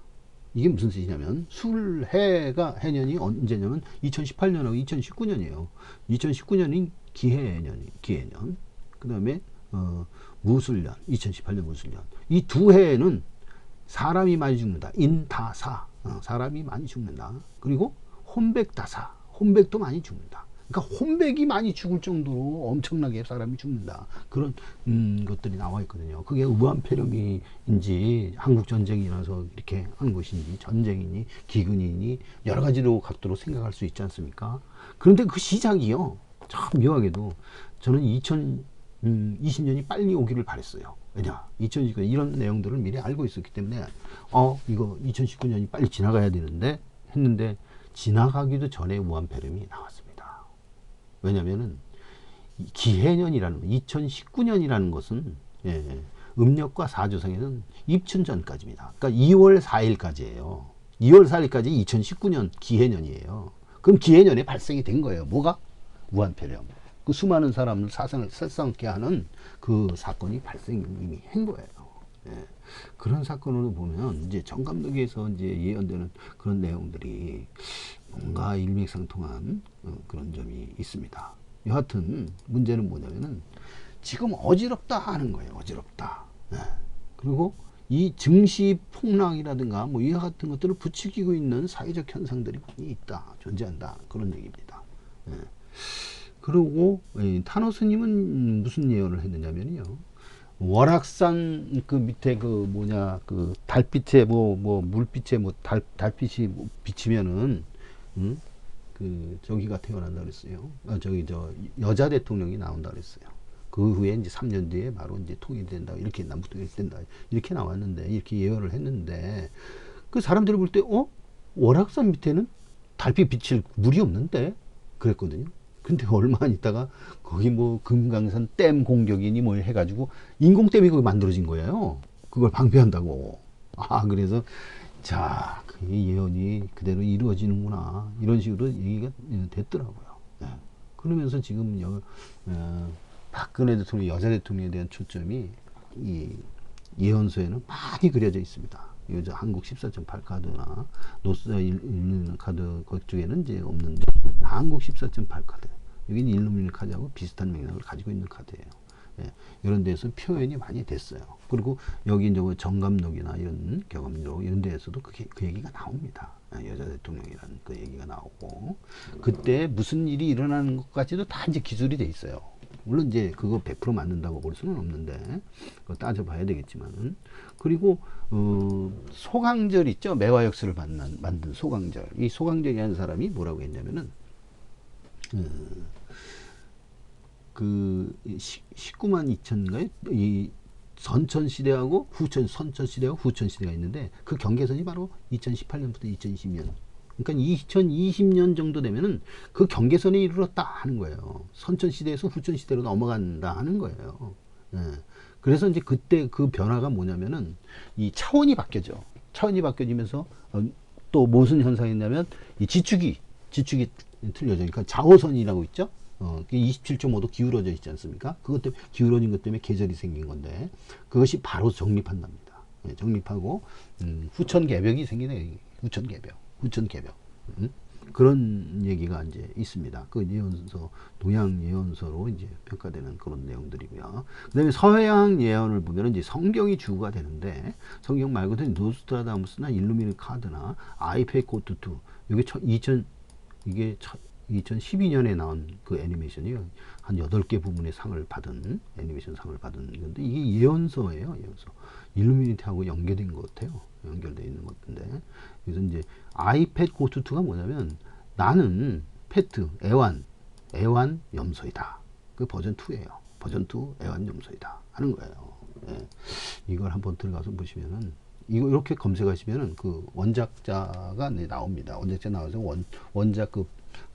이게 무슨 뜻이냐면 술해가 해년이 언제냐면 2018년하고 2019년이에요. 2019년이 기해년. 그 다음에 무술년, 2018년 무술년. 이 두 해에는 사람이 많이 죽는다. 인다사, 사람이 많이 죽는다. 그리고 혼백다사, 혼백도 많이 죽는다. 그러니까 혼백이 많이 죽을 정도로 엄청나게 사람이 죽는다. 그런 것들이 나와 있거든요. 그게 무한폐렴인지 한국 전쟁이 나서 이렇게 한 것인지 전쟁이니 기근이니 여러 가지로 각도로 생각할 수 있지 않습니까? 그런데 그 시작이요. 참 묘하게도 저는 2020년이 빨리 오기를 바랬어요. 왜냐? 2019년 이런 내용들을 미리 알고 있었기 때문에 이거 2019년이 빨리 지나가야 되는데 했는데 지나가기도 전에 무한폐렴이 나왔습니다. 왜냐면은 기해년이라는 2019년이라는 것은 음력과 사주상에는 입춘 전까지입니다. 그러니까 2월 4일까지예요. 2월 4일까지 2019년 기해년이에요. 그럼 기해년에 발생이 된 거예요. 뭐가? 무한폐렴. 그 수많은 사람을 사상을 쇠상케 하는 그 사건이 발생이 이미 한 거예요. 그런 사건으로 보면 이제 정감독에서 이제 예언되는 그런 내용들이 뭔가 일맥상통한 그런 점이 있습니다. 여하튼 문제는 뭐냐면은 지금 어지럽다 하는 거예요. 어지럽다. 그리고 이 증시 폭락이라든가 뭐 이와 같은 것들을 부추기고 있는 사회적 현상들이 많이 있다. 존재한다. 그런 얘기입니다. 그리고 타노스님은 무슨 예언을 했느냐면요. 월악산 그 밑에 그 뭐냐 그 달빛에 뭐 물빛에 뭐 달빛이 비치면은 그 저기가 태어난다 그랬어요. 저기 저 여자 대통령이 나온다 그랬어요. 그 후에 이제 3년 뒤에 바로 이제 통일된다 이렇게 남북통일이 된다 이렇게 나왔는데 이렇게 예언을 했는데 그 사람들이 볼 때 월악산 밑에는 달빛 비칠 물이 없는데 그랬거든요. 근데 얼마 안 있다가 거기 뭐 금강산 댐 공격이니 뭐 해가지고 인공댐이 거기 만들어진 거예요. 그걸 방패한다고. 그래서 자, 그 예언이 그대로 이루어지는구나. 이런 식으로 얘기가 됐더라고요. 그러면서 지금 박근혜 대통령, 여자 대통령에 대한 초점이 이 예언서에는 많이 그려져 있습니다. 저 한국 14.8 카드나 노스 읽는 카드 그쪽에는 이제 없는데 한국 14.8 카드 여기는 일루미니 카드하고 비슷한 맥락을 가지고 있는 카드예요. 예, 이런 데서 표현이 많이 됐어요. 그리고 여기 이제 뭐 정감록이나 이런 경험록 이런 데에서도 그 얘기가 나옵니다. 여자 대통령이라는 그 얘기가 나오고 그때 무슨 일이 일어나는 것까지도 다 이제 기술이 돼 있어요. 물론 이제 그거 100% 맞는다고 볼 수는 없는데 그거 따져봐야 되겠지만 그리고 소강절 있죠. 매화역수를 만든 소강절. 이 소강절이라는 사람이 뭐라고 했냐면은 그 19만 2천인가요? 이 선천시대하고 선천시대하고 후천시대가 있는데 그 경계선이 바로 2018년부터 2020년. 그러니까 2020년 정도 되면은 그 경계선에 이르렀다 하는 거예요. 선천시대에서 후천시대로 넘어간다 하는 거예요. 예. 그래서 이제 그때 그 변화가 뭐냐면은 이 차원이 바뀌어져. 차원이 바뀌어지면서 또 무슨 현상이 있냐면 이 지축이 틀려져. 그러니까 자오선이라고 있죠. 27.5도 기울어져 있지 않습니까? 그것 때문에 기울어진 것 때문에 계절이 생긴 건데 그것이 바로 정립한답니다. 예, 정립하고 후천개벽이 생기네. 후천개벽. 그런 얘기가 이제 있습니다. 그 예언서, 동양 예언서로 이제 평가되는 그런 내용들이고요. 그다음에 서양 예언을 보면은 이제 성경이 주가 되는데 성경 말고도 노스트라다무스나 일루미니 카드나 아이페코투투 이게 2012년에 나온 그 애니메이션이요. 한 8개 부문의 상을 받은 애니메이션 상을 받은 건데 이게 예언서예요. 예언서. 일루미니티하고 연계된 것 같아요. 연결되어 있는 것 같은데. 그래서 이제 아이팻 고투투가 뭐냐면 나는 페트 애완 염소이다. 그 버전 2예요. 버전 2 애완 염소이다 하는 거예요. 예. 이걸 한번 들어가서 보시면은 이거 이렇게 검색하시면은 그 원작자가 나옵니다. 원작자 나와서 원작 그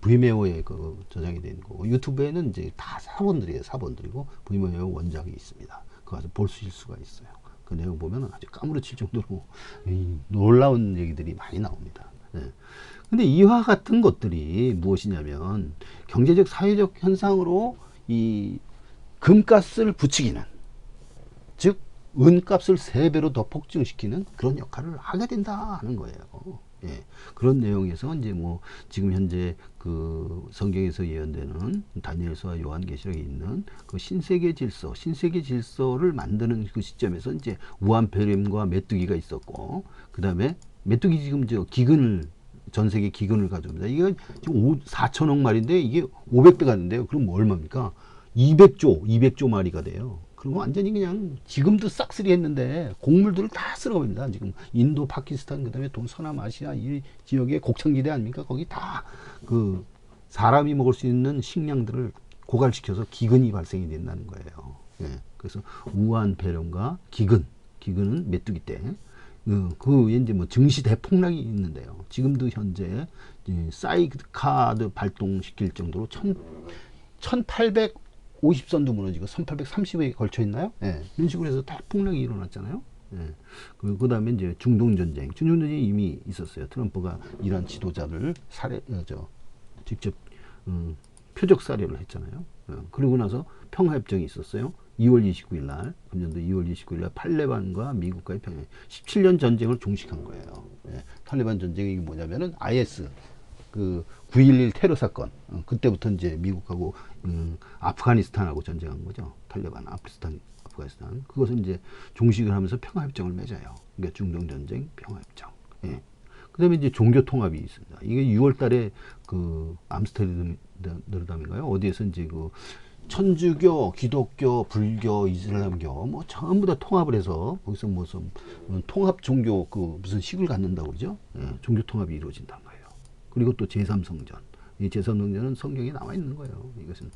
브이메오에 그 저장이 된 거고 유튜브에는 이제 다 사본들이고 브이메오 원작이 있습니다. 그거 가서 보실 수가 있어요. 그 내용 보면 아주 까무러칠 정도로 놀라운 얘기들이 많이 나옵니다. 네. 근데 이와 같은 것들이 무엇이냐면 경제적 사회적 현상으로 이 금값을 부추기는 즉 은값을 3배로 더 폭증시키는 그런 역할을 하게 된다 하는 거예요. 예, 그런 내용에서 이제 뭐 지금 현재 그 성경에서 예언되는 다니엘서와 요한계시록에 있는 그 신세계 질서를 만드는 그 시점에서 이제 우한페렘과 메뚜기가 있었고 그 다음에 메뚜기 지금 전 세계 기근을 가져옵니다. 이게 지금 4천억 마리인데 이게 500배 가는데요. 그럼 뭐 얼마입니까? 200조 마리가 돼요. 그리고 완전히 그냥 지금도 싹쓸이 했는데 곡물들을 다 쓸어버립니다. 지금 인도, 파키스탄, 그다음에 서남아시아 이 지역의 곡창지대 아닙니까? 거기 다 그 사람이 먹을 수 있는 식량들을 고갈시켜서 기근이 발생이 된다는 거예요. 예. 그래서 우한폐렴과 기근은 메뚜기 때. 그 이제 뭐 증시 대폭락이 있는데요. 지금도 현재 사이드카드 발동시킬 정도로 1850선도 무너지고 1830에 걸쳐 있나요? 예. 이런 식으로 해서 대폭락이 일어났잖아요. 예. 그 다음에 이제 중동전쟁이 이미 있었어요. 트럼프가 이란 지도자를 직접 표적 살해를 했잖아요. 그리고 나서 평화협정이 있었어요. 2월 29일 날, 금년도 2월 29일 날 탈레반과 미국과의 17년 전쟁을 종식한 거예요. 예. 탈레반 전쟁이 뭐냐면은 IS 그 9.11 테러 사건 그때부터 이제 미국하고 아프가니스탄하고 전쟁한 거죠. 탈레반 아프가니스탄 그것을 이제 종식을 하면서 평화협정을 맺어요. 그러니까 중동 전쟁 평화협정. 예. 그다음에 이제 종교 통합이 있습니다. 이게 6월달에 그 암스테르담인가요? 어디에서 이제 그 천주교, 기독교, 불교, 이슬람교 뭐 전부 다 통합을 해서 거기서 무슨 통합 종교 그 무슨 식을 갖는다고 그러죠. 예. 종교 통합이 이루어진다는 거예요. 그리고 또 제3성전. 이 제3성전은 성경에 나와 있는 거예요. 이것은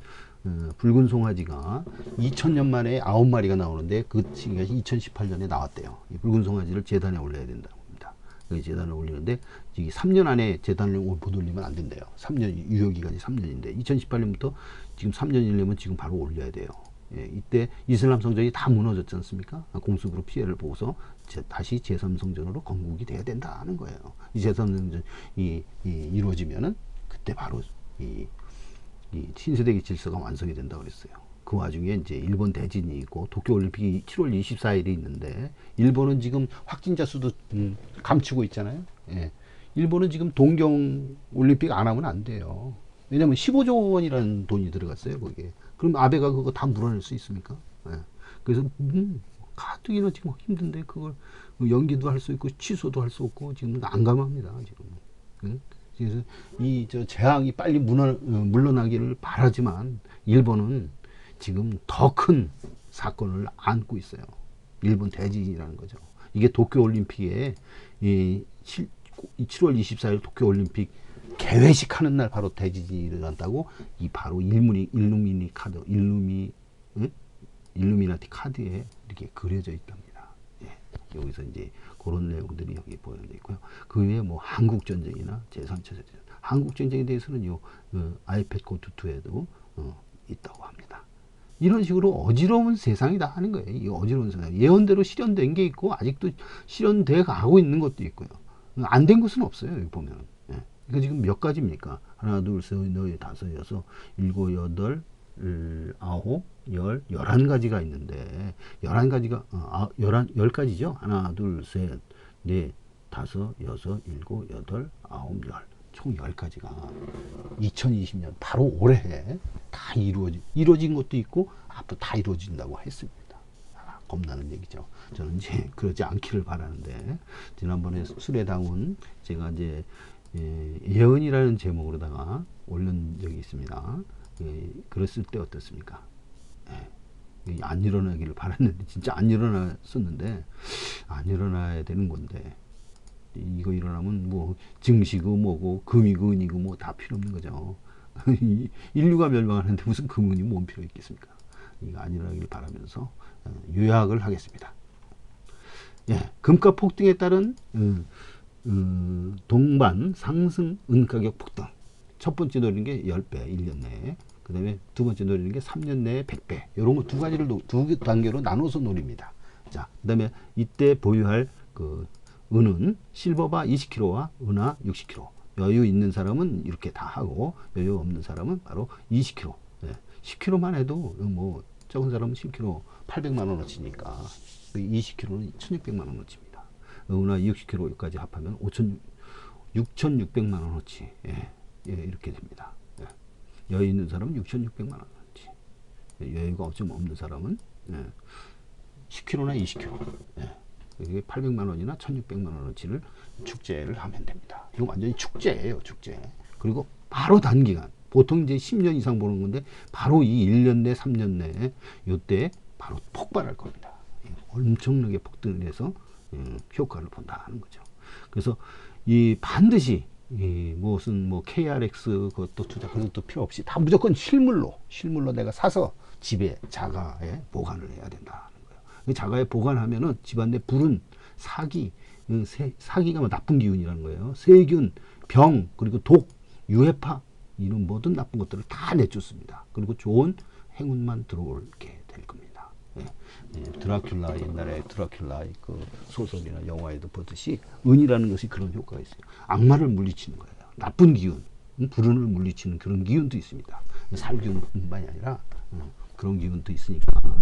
붉은 송아지가 2000년 만에 9마리가 나오는데 그 시기가 2018년에 나왔대요. 이 붉은 송아지를 제단에 올려야 된다고 합니다. 제단을 올리는데 이게 3년 안에 제단을 못 올리면 안 된대요. 3년 유효기간이 3년인데 2018년부터 지금 3년이려면 지금 바로 올려야 돼요. 예, 이때 이슬람 성전이 다 무너졌지 않습니까? 공습으로 피해를 보고서 다시 제3성전으로 건국이 돼야 된다는 거예요. 이 제3성전이 이루어지면은 그때 바로 이 신세대기 질서가 완성이 된다고 그랬어요. 그 와중에 이제 일본 대진이 있고 도쿄올림픽이 7월 24일이 있는데 일본은 지금 확진자 수도 감추고 있잖아요. 예. 일본은 지금 동경올림픽 안 하면 안 돼요. 왜냐하면 15조 원이라는 돈이 들어갔어요. 거기에. 그럼 아베가 그거 다 물어낼 수 있습니까? 그래서 가뜩이나 지금 힘든데 그걸 연기도 할 수 있고 취소도 할 수 없고 지금 난감합니다. 지금. 그래서 이 저 재앙이 빨리 물러나기를 바라지만 일본은 지금 더 큰 사건을 안고 있어요. 일본 대지진이라는 거죠. 이게 도쿄올림픽에 이 7월 24일 도쿄올림픽 개회식 하는 날 바로 대지진이 일어난다고 이 바로 일루미나티 카드에 이렇게 그려져 있답니다. 예. 여기서 이제 그런 내용들이 여기 보여져 있고요. 그 외에 뭐 한국 전쟁이나 제3차 전쟁, 한국 전쟁에 대해서는 요 아이패드 코트2에도 있다고 합니다. 이런 식으로 어지러운 세상이다 하는 거예요. 이 어지러운 세상. 예언대로 실현된 게 있고 아직도 실현돼 가고 있는 것도 있고요. 안 된 것은 없어요. 여기 보면. 예. 이거 지금 몇 가지입니까? 하나, 둘, 셋, 넷, 다섯, 여섯, 일곱, 여덟, 아홉, 열, 11가지가 있는데 11가지가 10가지죠. 하나, 둘, 셋, 넷, 다섯, 여섯, 일곱, 여덟, 아홉, 열. 총 10가지가 2020년 바로 올해 다 이루어진 것도 있고 앞으로 다 이루어진다고 했습니다. 겁나는 얘기죠. 저는 이제 그러지 않기를 바라는데 지난번에 수레당운 제가 이제 예언이라는 제목으로다가 올린 적이 있습니다. 그랬을 때 어떻습니까? 안 일어나기를 바랐는데 진짜 안 일어났었는데 안 일어나야 되는 건데 이거 일어나면 뭐 증시고 뭐고 금이고 은이고 뭐 다 필요 없는 거죠. 인류가 멸망하는데 무슨 금은이 뭔 필요 있겠습니까? 이거 안 일어나기를 바라면서 요약을 하겠습니다. 예, 금값 폭등에 따른 동반 상승 은가격 폭등. 첫 번째 노리는 게 10배 1년 내에. 그 다음에 두 번째 노리는 게 3년 내에 100배. 이런 거 두 가지를 두 단계로 나눠서 노립니다. 자, 그 다음에 이때 보유할 그 은은 실버바 20kg와 은하 60kg. 여유 있는 사람은 이렇게 다 하고 여유 없는 사람은 바로 20kg. 예, 10kg만 해도 뭐 적은 사람은 10kg 800만 원어치니까 20kg는 1600만 원어치입니다. 은하 60kg까지 합하면 6600만 원어치. 예, 이렇게 됩니다. 예. 여유 있는 사람은 6600만 원어치. 여유가 좀 없는 사람은 10kg나 20kg. 예. 이게 800만 원이나 1600만 원어치를 축제를 하면 됩니다. 이거 완전히 축제예요, 축제. 그리고 바로 단기간. 보통 이제 10년 이상 보는 건데 바로 이 1년 내 3년 내에 이때 바로 폭발할 겁니다. 엄청나게 폭등을 해서 효과를 본다 하는 거죠. 그래서 이 반드시 무슨 뭐 KRX 그것도 투자 그것도 필요 없이 다 무조건 실물로 내가 사서 집에 자가에 보관을 해야 된다. 자가에 보관하면은 집안 내 불은 사기가 뭐 나쁜 기운이라는 거예요. 세균, 병, 그리고 독, 유해파 이런 모든 나쁜 것들을 다 내쫓습니다. 그리고 좋은 행운만 들어오게 될 겁니다. 드라큘라 옛날에 드라큘라 그 소설이나 영화에도 보듯이 은이라는 것이 그런 효과가 있어요. 악마를 물리치는 거예요. 나쁜 기운, 불운을 물리치는 그런 기운도 있습니다. 살균뿐만이 아니라 그런 기운도 있으니까.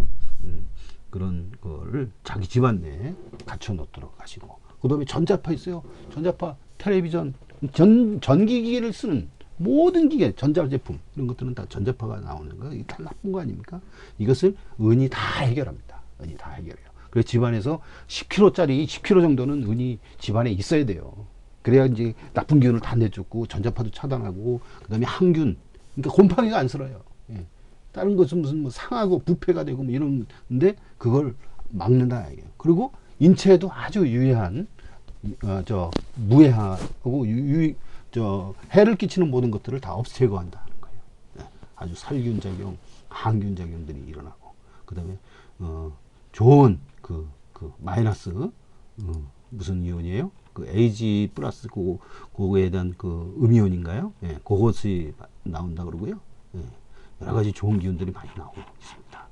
그런 거를 자기 집안 내에 갖춰 놓도록 하시고, 그 다음에 전자파 있어요. 전자파, 텔레비전, 전기기기를 쓰는 모든 기계, 전자제품 이런 것들은 다 전자파가 나오는 거, 이게 다 나쁜 거 아닙니까? 이것을 은이 다 해결합니다. 은이 다 해결해요. 그래서 집안에서 10kg짜리 10kg 정도는 은이 집안에 있어야 돼요. 그래야 이제 나쁜 기운을 다 내쫓고 전자파도 차단하고, 그 다음에 항균, 그러니까 곰팡이가 안 슬어요. 예. 다른 것은 무슨 뭐 상하고 부패가 되고 뭐 이런데 그걸 막는다 이게. 그리고 인체에도 아주 유해한 무해하고 해를 끼치는 모든 것들을 다 제거한다는 거예요. 네. 아주 살균 작용, 항균 작용들이 일어나고, 그다음에 좋은 그 마이너스 무슨 이온이에요? 그 Ag 플러스 그거에 대한 그 음이온인가요? 예, 그것이 나온다 그러고요. 예. 여러 가지 좋은 기운들이 많이 나오고 있습니다.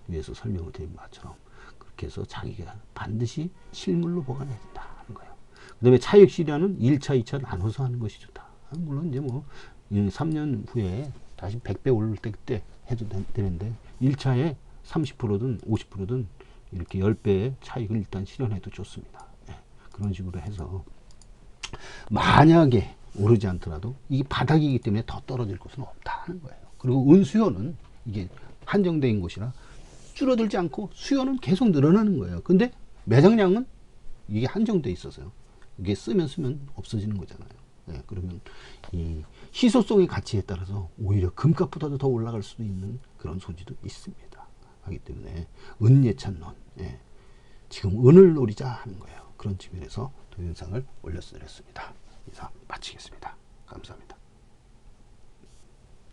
위에서 설명을 드린 것처럼 그렇게 해서 자기가 반드시 실물로 보관해야 된다 하는 거예요. 그 다음에 차익 실현은 1차, 2차 나눠서 하는 것이 좋다. 물론 이제 뭐 3년 후에 다시 100배 오를 때 그때 해도 되는데 1차에 30%든 50%든 이렇게 10배의 차익을 일단 실현해도 좋습니다. 네. 그런 식으로 해서 만약에 오르지 않더라도 이게 바닥이기 때문에 더 떨어질 곳은 없다 하는 거예요. 그리고 은수요는 이게 한정된 곳이라 줄어들지 않고 수요는 계속 늘어나는 거예요. 근데 매장량은 이게 한정돼 있어서요. 이게 쓰면 없어지는 거잖아요. 예, 그러면 이 희소성의 가치에 따라서 오히려 금값보다도 더 올라갈 수도 있는 그런 소지도 있습니다. 하기 때문에 은예찬론, 예, 지금 은을 노리자 하는 거예요. 그런 측면에서 동영상을 올려드렸습니다. 이상 마치겠습니다.